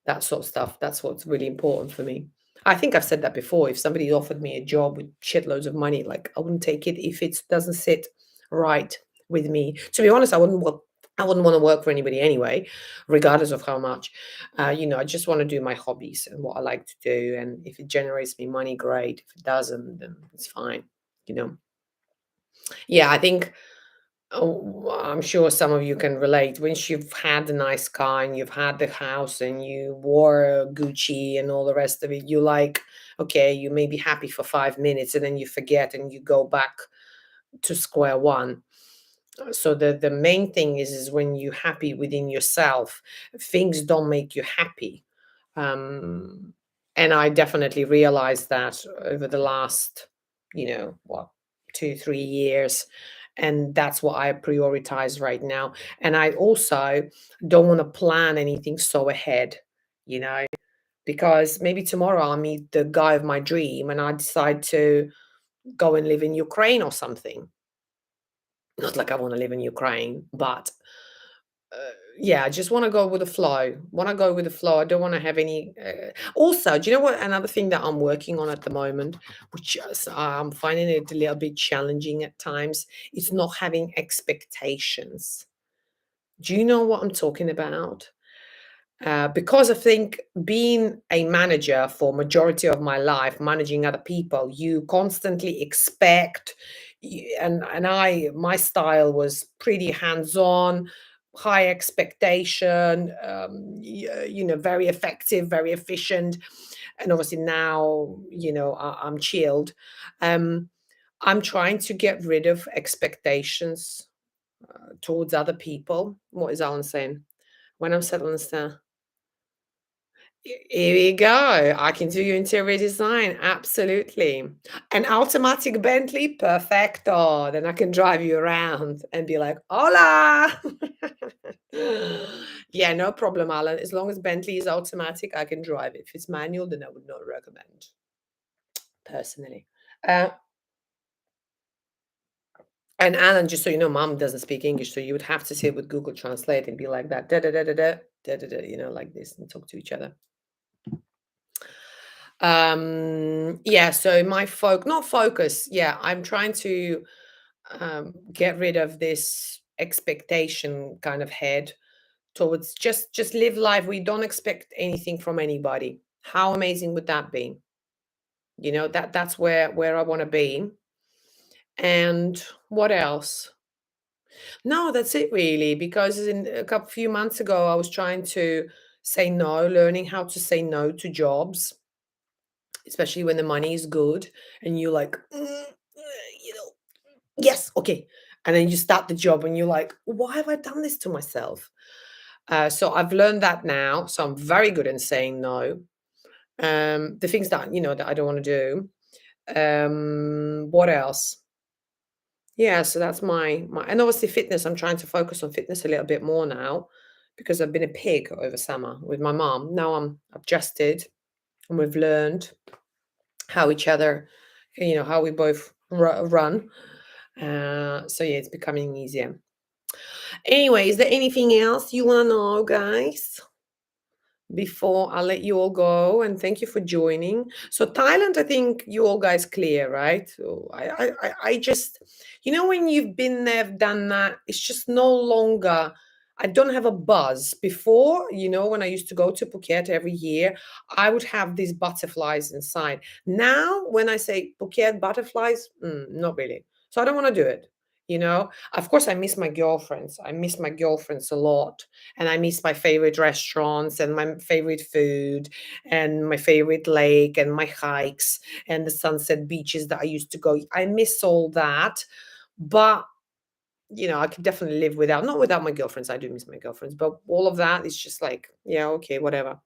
that sort of stuff, that's what's really important for me. I think I've said that before. If somebody offered me a job with shitloads of money, like, I wouldn't take it if it doesn't sit right with me. To be honest, I wouldn't want to work for anybody anyway, regardless of how much. I just want to do my hobbies and what I like to do. And if it generates me money, great. If it doesn't, then it's fine. You know. Yeah, I think. Oh, I'm sure some of you can relate. Once you've had a nice car and you've had the house and you wore Gucci and all the rest of it, you like, okay, you may be happy for 5 minutes and then you forget and you go back to square one. So the main thing is when you're happy within yourself, things don't make you happy. Um, and I definitely realized that over the last, what, 2, 3 years. And that's what I prioritize right now. And I also don't want to plan anything so ahead, you know, because maybe tomorrow I'll meet the guy of my dream and I decide to go and live in Ukraine or something. Not like I want to live in Ukraine, but yeah, I just want to go with the flow. Want to go with the flow. I don't want to have any. Also, do you know what? Another thing that I'm working on at the moment, which I'm finding it a little bit challenging at times, is not having expectations. Do you know what I'm talking about? Because I think being a manager for majority of my life, managing other people, you constantly expect, and my style was pretty hands-on, high expectation, very effective, very efficient, and obviously now, I'm chilled. Um, I'm trying to get rid of expectations towards other people. What is Alan saying? When I'm settled and stuff. Here we go. I can do your interior design. Absolutely. An automatic Bentley, perfecto. Then I can drive you around and be like, hola. Yeah, no problem, Alan. As long as Bentley is automatic, I can drive it. If it's manual, then I would not recommend, personally. Uh, and Alan, just so you know, mom doesn't speak English, so you would have to sit with Google Translate and be like that, da da da da da da da da, like this, and talk to each other. Yeah, so my not focus, yeah, I'm trying to get rid of this expectation kind of head towards just live life. We don't expect anything from anybody. How amazing would that be? That's where I want to be. And what else? No, that's it really, because in a couple few months ago I was trying to say no, learning how to say no to jobs, especially when the money is good and you're like, yes, okay. And then you start the job and you're like, why have I done this to myself? So I've learned that now. So I'm very good in saying no. The things that I don't want to do. What else? Yeah, so that's my and obviously fitness. I'm trying to focus on fitness a little bit more now because I've been a pig over summer with my mom. Now I'm adjusted and we've learned how each other, how we both run. So yeah, it's becoming easier. Anyway, is there anything else you want to know, guys? Before I let you all go, and thank you for joining. So Thailand, I think you all guys clear, right? So I just, when you've been there, done that, it's just no longer. I don't have a buzz. Before, when I used to go to Phuket every year, I would have these butterflies inside. Now, when I say Phuket butterflies, not really. So I don't want to do it. you know? Of course, I miss my girlfriends. I miss my girlfriends a lot, and I miss my favorite restaurants and my favorite food and my favorite lake and my hikes and the sunset beaches that I used to go. I miss all that, but I could definitely live without, not without my girlfriends. I do miss my girlfriends, but all of that is just like, yeah, okay, whatever.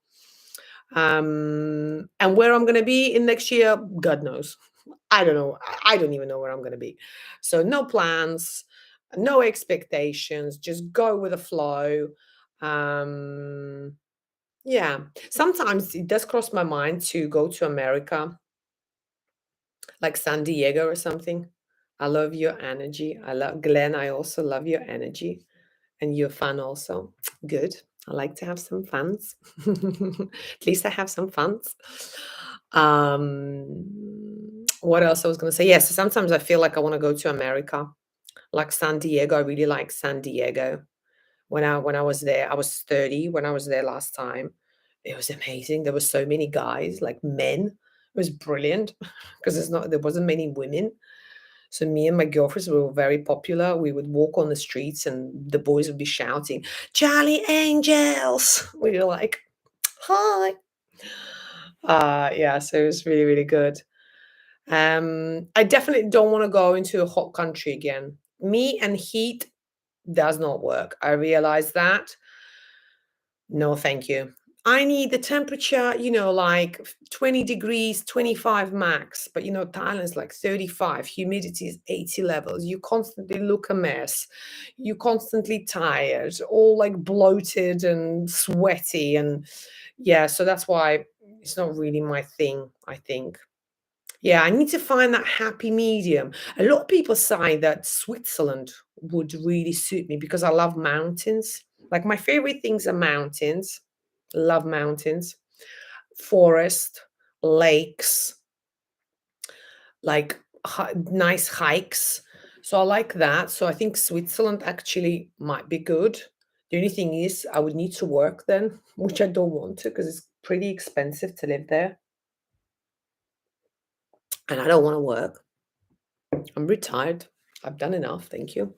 And where I'm gonna be in next year, God knows. I don't know. I don't even know where I'm gonna be. So no plans, no expectations, just go with the flow. Um, yeah. Sometimes it does cross my mind to go to America, like San Diego or something. I love your energy. I love Glenn. I also love your energy. And you're fun also. Good. I like to have some funs. At least I have some funs. What else I was going to say? Yes, sometimes I feel like I want to go to America, like San Diego. I really like San Diego. When I was there, I was 30 when I was there last time. It was amazing. There were so many guys, like men. It was brilliant because there wasn't many women. So me and my girlfriends were very popular. We would walk on the streets and the boys would be shouting, "Charlie Angels." We were like, "Hi." Yeah, so it was really, really good. I definitely don't want to go into a hot country again. Me and heat does not work. I realize that. No, thank you. I need the temperature, like 20 degrees, 25 max. But Thailand's like 35, humidity is 80 levels. You constantly look a mess. You constantly tired, all like bloated and sweaty. And yeah, so that's why it's not really my thing, I think. Yeah, I need to find that happy medium. A lot of people say that Switzerland would really suit me because I love mountains. Like my favorite things are mountains. Love mountains, forest, lakes, like nice hikes. So I like that. So I think Switzerland actually might be good. The only thing is I would need to work then, which I don't want to because it's pretty expensive to live there. And I don't want to work. I'm retired. I've done enough. Thank you.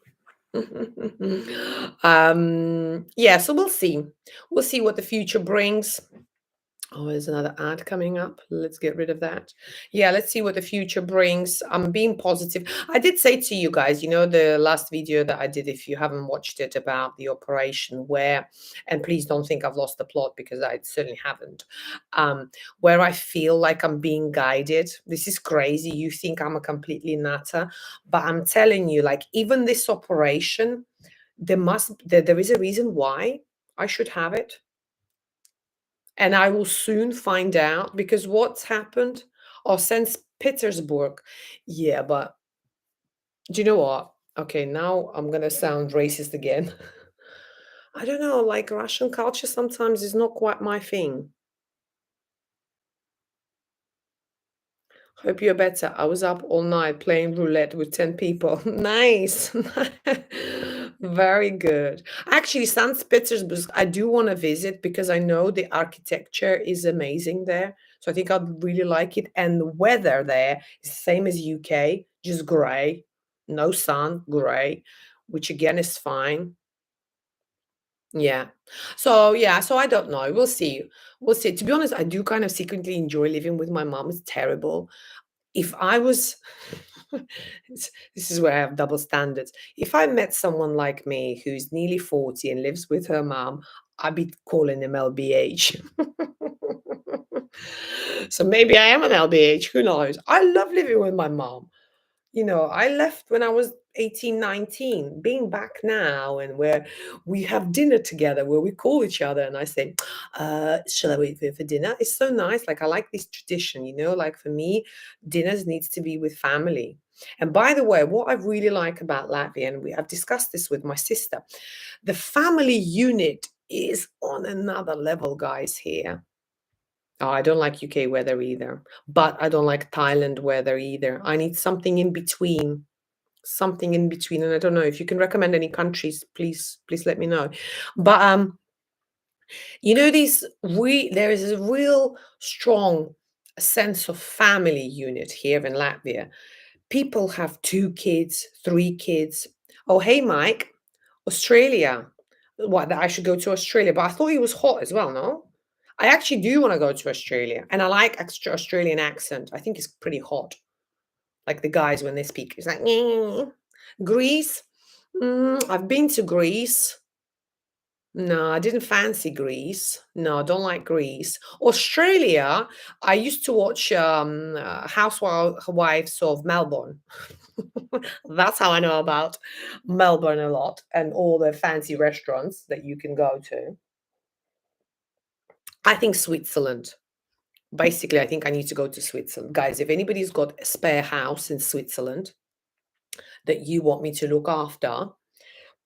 Yeah, so we'll see. We'll see what the future brings. Oh, there's another ad coming up. Let's get rid of that. Yeah, let's see what the future brings. I'm being positive. I did say to you guys, the last video that I did, if you haven't watched it, about the operation and please don't think I've lost the plot because I certainly haven't, where I feel like I'm being guided. This is crazy. You think I'm a completely nutter, but I'm telling you, like, even this operation, there is a reason why I should have it. And I will soon find out because what's happened? Oh, since Petersburg. Yeah, but do you know what? Okay, now I'm gonna sound racist again. I don't know, like Russian culture sometimes is not quite my thing. Hope you're better. I was up all night playing roulette with 10 people. Nice. Very good. Actually, St. Petersburg, I do want to visit because I know the architecture is amazing there. So I think I'd really like it. And the weather there is the same as UK, just gray, no sun, gray, which again is fine. Yeah. So I don't know. We'll see. We'll see. To be honest, I do kind of secretly enjoy living with my mom. It's terrible. If I was this is where I have double standards. If I met someone like me who's nearly 40 and lives with her mom, I'd be calling him LBH. So maybe I am an LBH, who knows? I love living with my mom. I left when I was 18, 19. Being back now and where we have dinner together, where we call each other and I say, shall I wait for dinner? It's so nice. Like I like this tradition, like for me, dinners needs to be with family. And by the way, what I really like about Latvia, and I've discussed this with my sister, the family unit is on another level, guys, here. Oh, I don't like UK weather either, but I don't like Thailand weather either. I need something in between. Something in between. And I don't know if you can recommend any countries, please let me know. But there is a real strong sense of family unit here in Latvia. People have 2 kids, 3 kids, Oh, hey, Mike. Australia. What, that I should go to Australia? But I thought it was hot as well, no? I actually do want to go to Australia, and I like extra Australian accent. I think it's pretty hot. Like the guys when they speak, it's like Greece. I've been to Greece. No, I didn't fancy Greece. No, I don't like Greece. Australia, I used to watch Housewives of Melbourne. That's how I know about Melbourne a lot and all the fancy restaurants that you can go to. I think Switzerland. Basically, I think I need to go to Switzerland. Guys, if anybody's got a spare house in Switzerland that you want me to look after,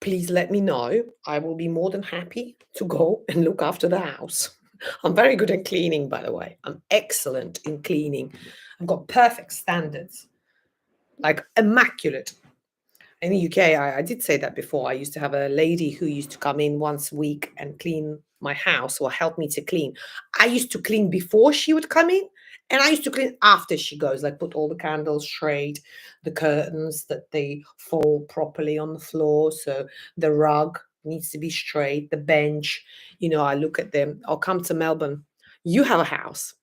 please let me know. I will be more than happy to go and look after the house. I'm very good at cleaning, by the way. I'm excellent in cleaning. I've got perfect standards, like immaculate. In the UK, I did say that before. I used to have a lady who used to come in once a week and clean my house or help me to clean. I used to clean before she would come in, and I used to clean after she goes, like put all the candles straight, the curtains that they fall properly on the floor. So the rug needs to be straight, the bench, I look at them. I'll come to Melbourne. You have a house.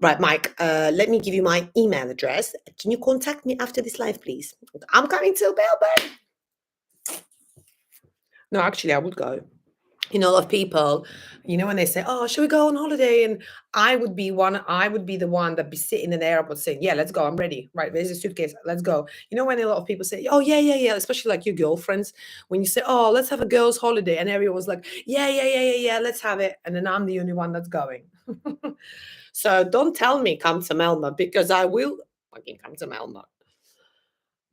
Right, Mike, let me give you my email address. Can you contact me after this live, please? I'm coming to Melbourne. No, actually, I would go. A lot of people, when they say, "Oh, should we go on holiday?" And I would be the one that be sitting in the airport saying, "Yeah, let's go. I'm ready. Right, there's a suitcase. Let's go." When a lot of people say, "Oh, yeah, yeah, yeah," especially like your girlfriends, when you say, "Oh, let's have a girls' holiday," and everyone was like, "Yeah, yeah, yeah, yeah, yeah, let's have it," and then I'm the only one that's going. So don't tell me come to Melbourne because I will fucking come to Melbourne.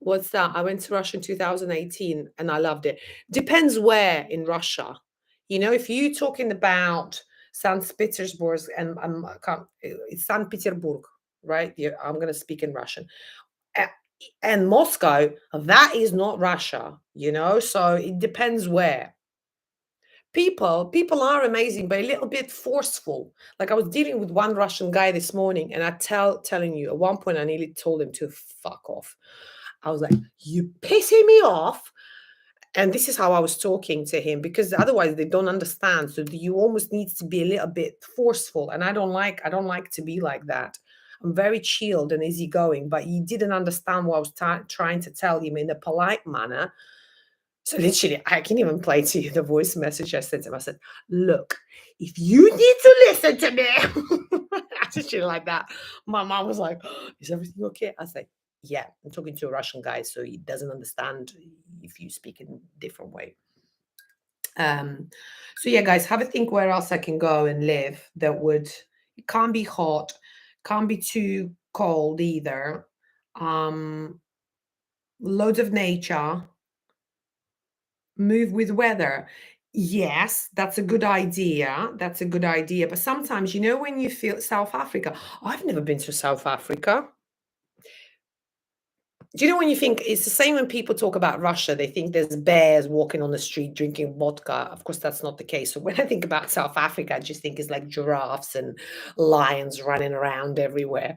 What's that? I went to Russia in 2018 and I loved it. Depends where in Russia. If you're talking about St. Petersburg and it's St. Petersburg, right? Yeah, I'm going to speak in Russian. A- And Moscow, that is not Russia. So it depends where. People are amazing, but a little bit forceful. Like I was dealing with one Russian guy this morning, and telling you, at one point I nearly told him to fuck off. I was like, "You pissing me off." And this is how I was talking to him because otherwise they don't understand. So you almost needs to be a little bit forceful, and I don't like to be like that. I'm very chilled and easygoing, but he didn't understand what I was trying to tell him in a polite manner. So literally, I can even play to you the voice message I sent him. I said, "Look, if you need to listen to me," literally like that. My mom was like, "Is everything okay?" I said, "Yeah, I'm talking to a Russian guy, so he doesn't understand if you speak in a different way." Um, so yeah, guys, have a think where else I can go and live that would. It can't be hot, can't be too cold either. Um, Loads of nature. Move with weather. Yes, that's a good idea. That's a good idea. But sometimes, when you feel South Africa, I've never been to South Africa. Do you know when you think it's the same when people talk about Russia, they think there's bears walking on the street drinking vodka. Of course, that's not the case. So when I think about South Africa, I just think it's like giraffes and lions running around everywhere.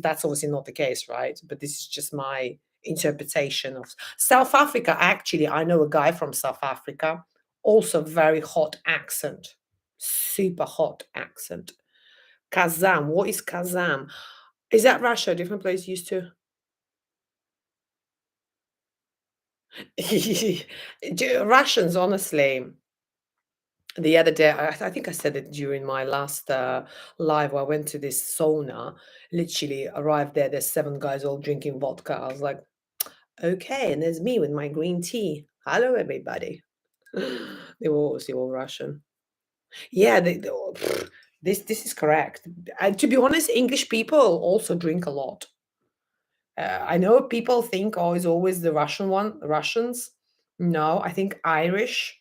That's obviously not the case, right? But this is just my interpretation of South Africa. Actually, I know a guy from South Africa, also very hot accent, super hot accent. Kazam. What is Kazam? Is that Russia? A different place used to? Russians, honestly, the other day, I think I said it during my last live where I went to this sauna, literally arrived there, there's seven guys all drinking vodka. I was like, okay, and there's me with my green tea. Hello, everybody. They were obviously all Russian. Yeah, this is correct. And to be honest, English people also drink a lot. I know people think, oh, it's always the Russians. No, I think Irish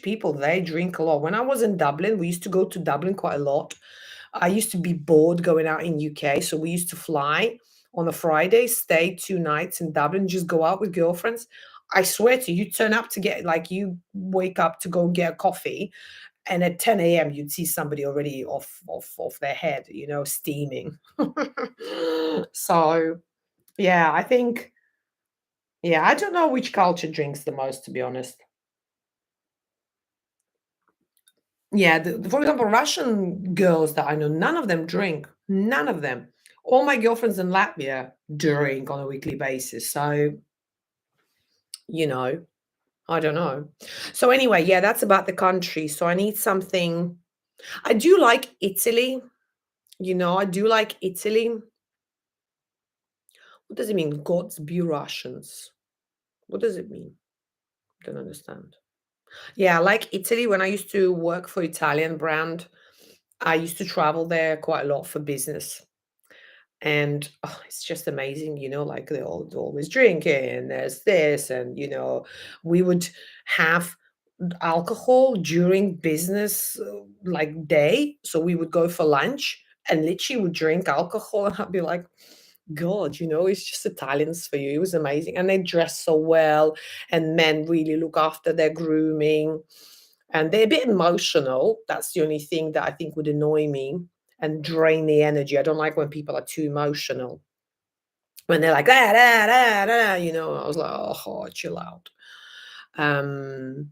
people, they drink a lot. When I was in Dublin, we used to go to Dublin quite a lot. I used to be bored going out in UK, so we used to fly on a Friday, stay 2 nights in Dublin, just go out with girlfriends. I swear to you, turn up to get like you wake up to go get a coffee, and at 10 a.m. you'd see somebody already off their head, steaming. So yeah, I think Yeah, I don't know which culture drinks the most, to be honest. Yeah, for example, Russian girls that I know, none of them drink. None of them. All my girlfriends in Latvia drink on a weekly basis. So, you know, I don't know. So anyway, yeah, that's about the country. So I need something. I do like Italy. I do like Italy. What does it mean? Gods be Russians. What does it mean? Don't understand. Yeah, I like Italy. When I used to work for Italian brand, I used to travel there quite a lot for business. And it's just amazing, like they're always drinking. There's this, and we would have alcohol during business like day. So we would go for lunch and literally would drink alcohol, and I'd be like, God, it's just Italians for you. It was amazing. And they dress so well, and men really look after their grooming. And they're a bit emotional. That's the only thing that I think would annoy me and drain the energy. I don't like when people are too emotional. When they're like, ah, da, da, da, I was like, oh, chill out. Um,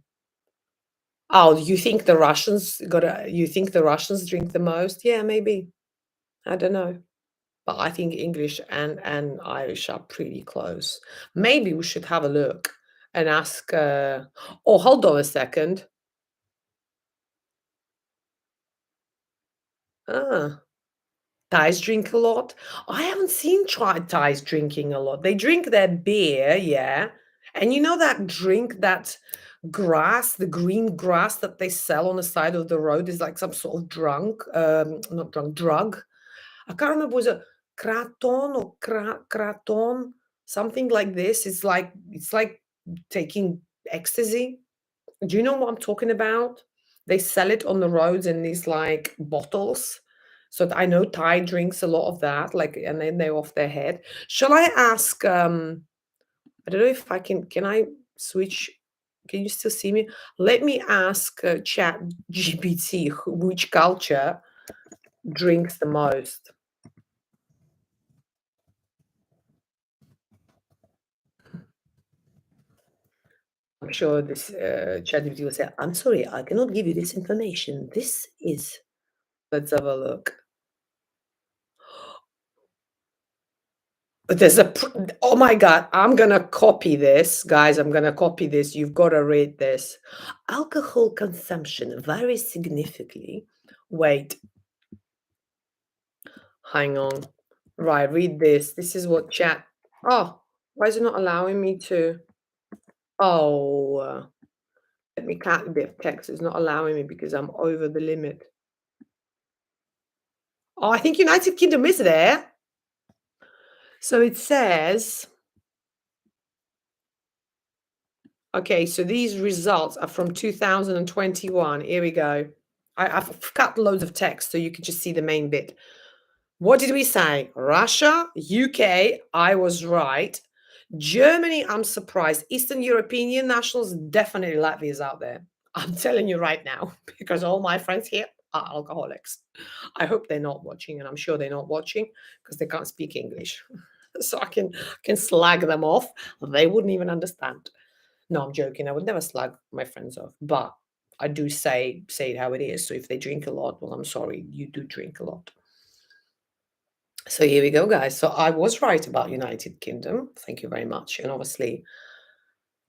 oh, you think the Russians drink the most? Yeah, maybe. I don't know. But I think English and Irish are pretty close. Maybe we should have a look and ask. Oh, hold on a second. Ah, Thais drink a lot. I haven't seen Thais drinking a lot. They drink their beer, yeah, and that drink, that grass, the green grass that they sell on the side of the road is like some sort of not drunk, drug. I can't remember, was it kraton or kraton, something like this. It's like taking ecstasy. Do you know what I'm talking about? They sell it on the roads in these like bottles. So I know Thai drinks a lot of that, like, and then they're off their head. Shall I ask? I don't know if I can I switch? Can you still see me? Let me ask Chat GPT which culture drinks the most. I'm sure this ChatGPT will say, "I'm sorry, I cannot give you this information. This is." Let's have a look. But oh my God, I'm gonna copy this, guys. I'm gonna copy this. You've got to read this. Alcohol consumption varies significantly. Wait, hang on. Right, read this. This is what chat. Oh, why is it not allowing me to? Oh, let me cut a bit of text. It's not allowing me because I'm over the limit. Oh, I think United Kingdom is there. So it says, okay, so these results are from 2021. Here we go. I've cut loads of text so you can just see the main bit. What did we say? Russia, UK, I was right. Germany, I'm surprised. Eastern European nationals, definitely Latvia's out there. I'm telling you right now, because all my friends here are alcoholics. I hope they're not watching, and I'm sure they're not watching because they can't speak English. So I can slag them off. They wouldn't even understand. No, I'm joking. I would never slag my friends off, but I do say it how it is. So if they drink a lot, well, I'm sorry, you do drink a lot. So here we go, guys. So I was right about United Kingdom. Thank you very much. And obviously,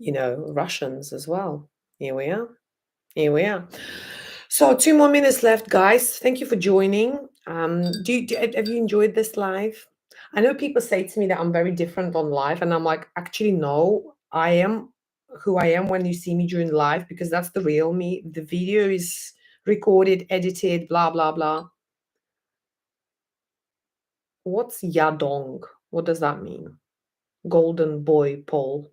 Russians as well. Here we are. Here we are. So 2 more minutes left, guys. Thank you for joining. Have you enjoyed this live? I know people say to me that I'm very different on live, and I'm like, actually, no, I am who I am when you see me during live because that's the real me. The video is recorded, edited, blah blah blah. What's yadong? What does that mean? Golden boy Paul.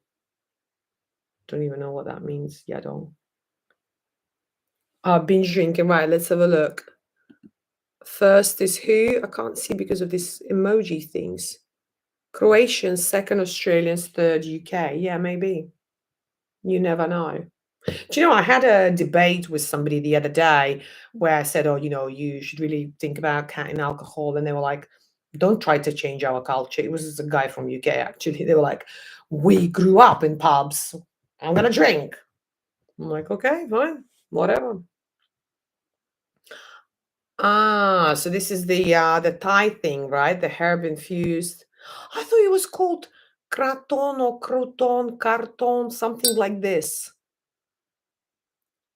Don't even know what that means. Yadong. Binge drinking. Right, let's have a look. First is who? I can't see because of this emoji things. Croatians, second Australians, third UK. Yeah, maybe. You never know. Do you know, I had a debate with somebody the other day where I said, oh, you should really think about cutting alcohol. And they were like, Don't try to change our culture. It was a guy from UK actually. They were like, we grew up in pubs. I'm gonna drink. I'm like, okay, fine, whatever. Ah, so this is the Thai thing, right? The herb infused. I thought it was called kraton or croton, carton, something like this.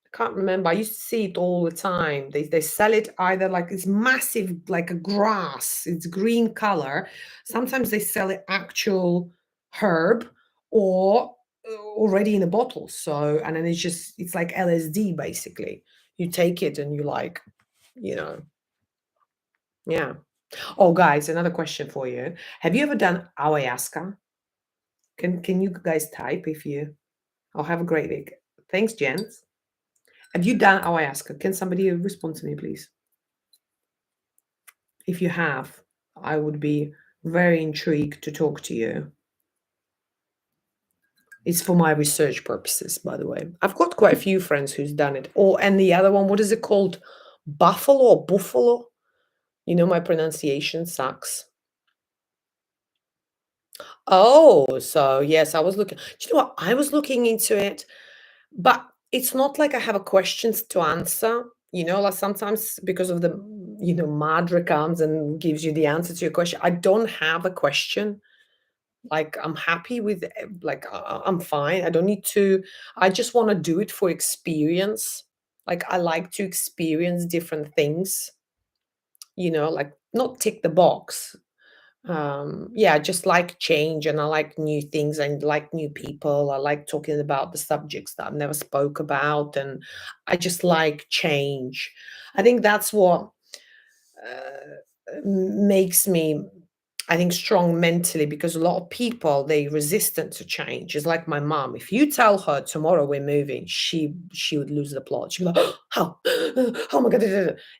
I can't remember. I used to see it all the time. They sell it either like it's massive, like a grass. It's green color. Sometimes they sell it actual herb or already in a bottle. So and then it's like LSD basically. You take it and you like, you know, yeah. Oh, guys, another question for you. Have you ever done ayahuasca? Can you guys type if you? I'll have a great week. Thanks, gents. Have you done ayahuasca? Can somebody respond to me, please? If you have, I would be very intrigued to talk to you. It's for my research purposes, by the way. I've got quite a few friends who's done it. Oh, and the other one, what is it called? Buffalo or buffalo? You know, my pronunciation sucks. Oh, so yes, I was looking. Do you know what? I was looking into it, but it's not like I have a questions to answer. You know, like sometimes because of the, Madra comes and gives you the answer to your question. I don't have a question. Like I'm happy with, like I'm fine. I don't need to. I just want to do it for experience. Like I like to experience different things. Like not tick the box. Yeah, I just like change and I like new things and like new people. I like talking about the subjects that I've never spoke about, and I just like change. I think that's what makes me, I think, strong mentally, because a lot of people, they resistant to change. It's like my mom. If you tell her tomorrow we're moving, she would lose the plot. She'd be like, how? Oh my god.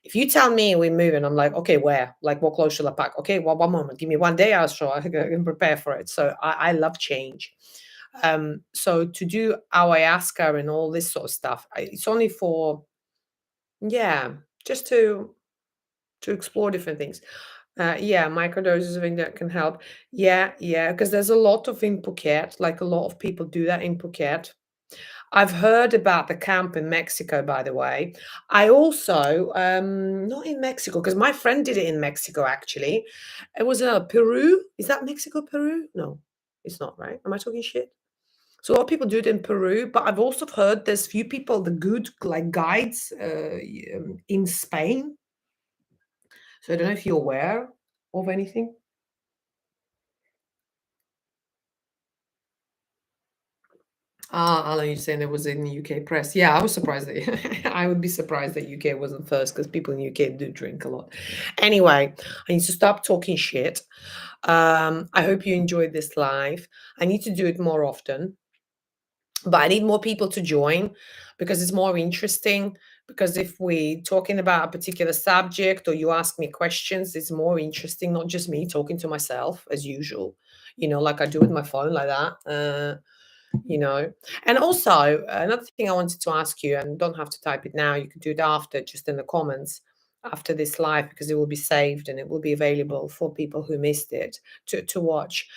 If you tell me we're moving, I'm like, okay, where? Like, what clothes shall I pack? Okay, well, one moment. Give me one day, I'll show I can prepare for it. So I love change. So to do our ayahuasca and all this sort of stuff, it's only for, yeah, just to explore different things. Yeah, microdoses of thing that can help. Yeah, yeah, because there's a lot of in Phuket, like a lot of people do that in Phuket. I've heard about the camp in Mexico, by the way. I also, not in Mexico, because my friend did it in Mexico, actually. It was Peru. Is that Mexico, Peru? No, it's not, right? Am I talking shit? So a lot of people do it in Peru, but I've also heard there's few people, the good like guides in Spain. So I don't know if you're aware of anything. Ah, Alan, you're saying it was in the UK press. Yeah, I was surprised that I would be surprised that UK wasn't first, because people in UK do drink a lot. Anyway, I need to stop talking shit. I hope you enjoyed this live. I need to do it more often, but I need more people to join because it's more interesting. Because if we talking about a particular subject or you ask me questions, it's more interesting, not just me talking to myself as usual, like I do with my phone like that. And also another thing I wanted to ask you, and don't have to type it now, you can do it after, just in the comments after this live, because it will be saved and it will be available for people who missed it to watch.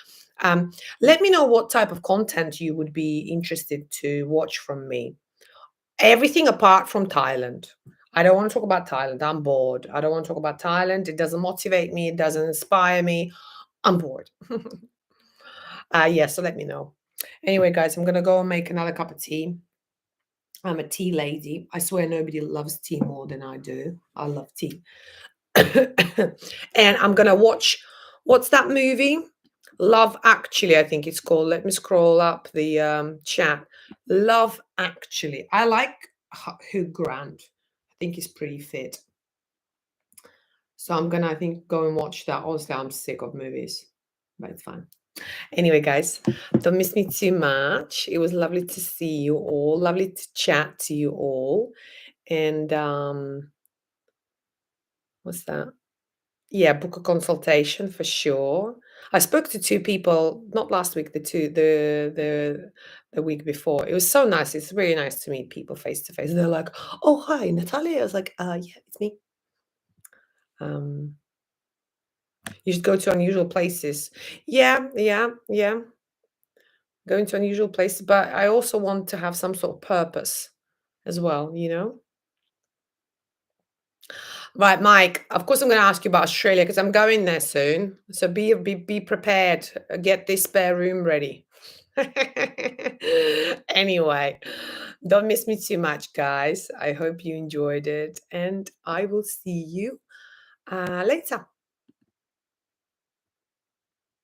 Let me know what type of content you would be interested to watch from me. Everything apart from Thailand. I don't want to talk about Thailand. I'm bored. I don't want to talk about Thailand. It doesn't motivate me. It doesn't inspire me. I'm bored. Yeah, so let me know. Anyway, guys, I'm gonna go and make another cup of tea. I'm a tea lady. I swear nobody loves tea more than I do. I love tea. And I'm gonna watch, what's that movie? Love Actually, I think it's called. Let me scroll up the chat. Love Actually. I like Hugh Grant. I think he's pretty fit. So I'm gonna, I think, go and watch that. Honestly, I'm sick of movies, but it's fine. Anyway, guys, don't miss me too much. It was lovely to see you all. Lovely to chat to you all. And what's that? Yeah, book a consultation for sure. I spoke to two people, not last week, the week before. It was so nice. It's really nice to meet people face to face. They're like, "Oh, hi, Natalia." I was like, "Yeah, it's me." Um, You should go to unusual places. Yeah, yeah, yeah. Going to unusual places, but I also want to have some sort of purpose as well, you know? Right, Mike, of course I'm gonna ask you about Australia because I'm going there soon. So be prepared. Get this spare room ready. Anyway, don't miss me too much, guys. I hope you enjoyed it, and I will see you later.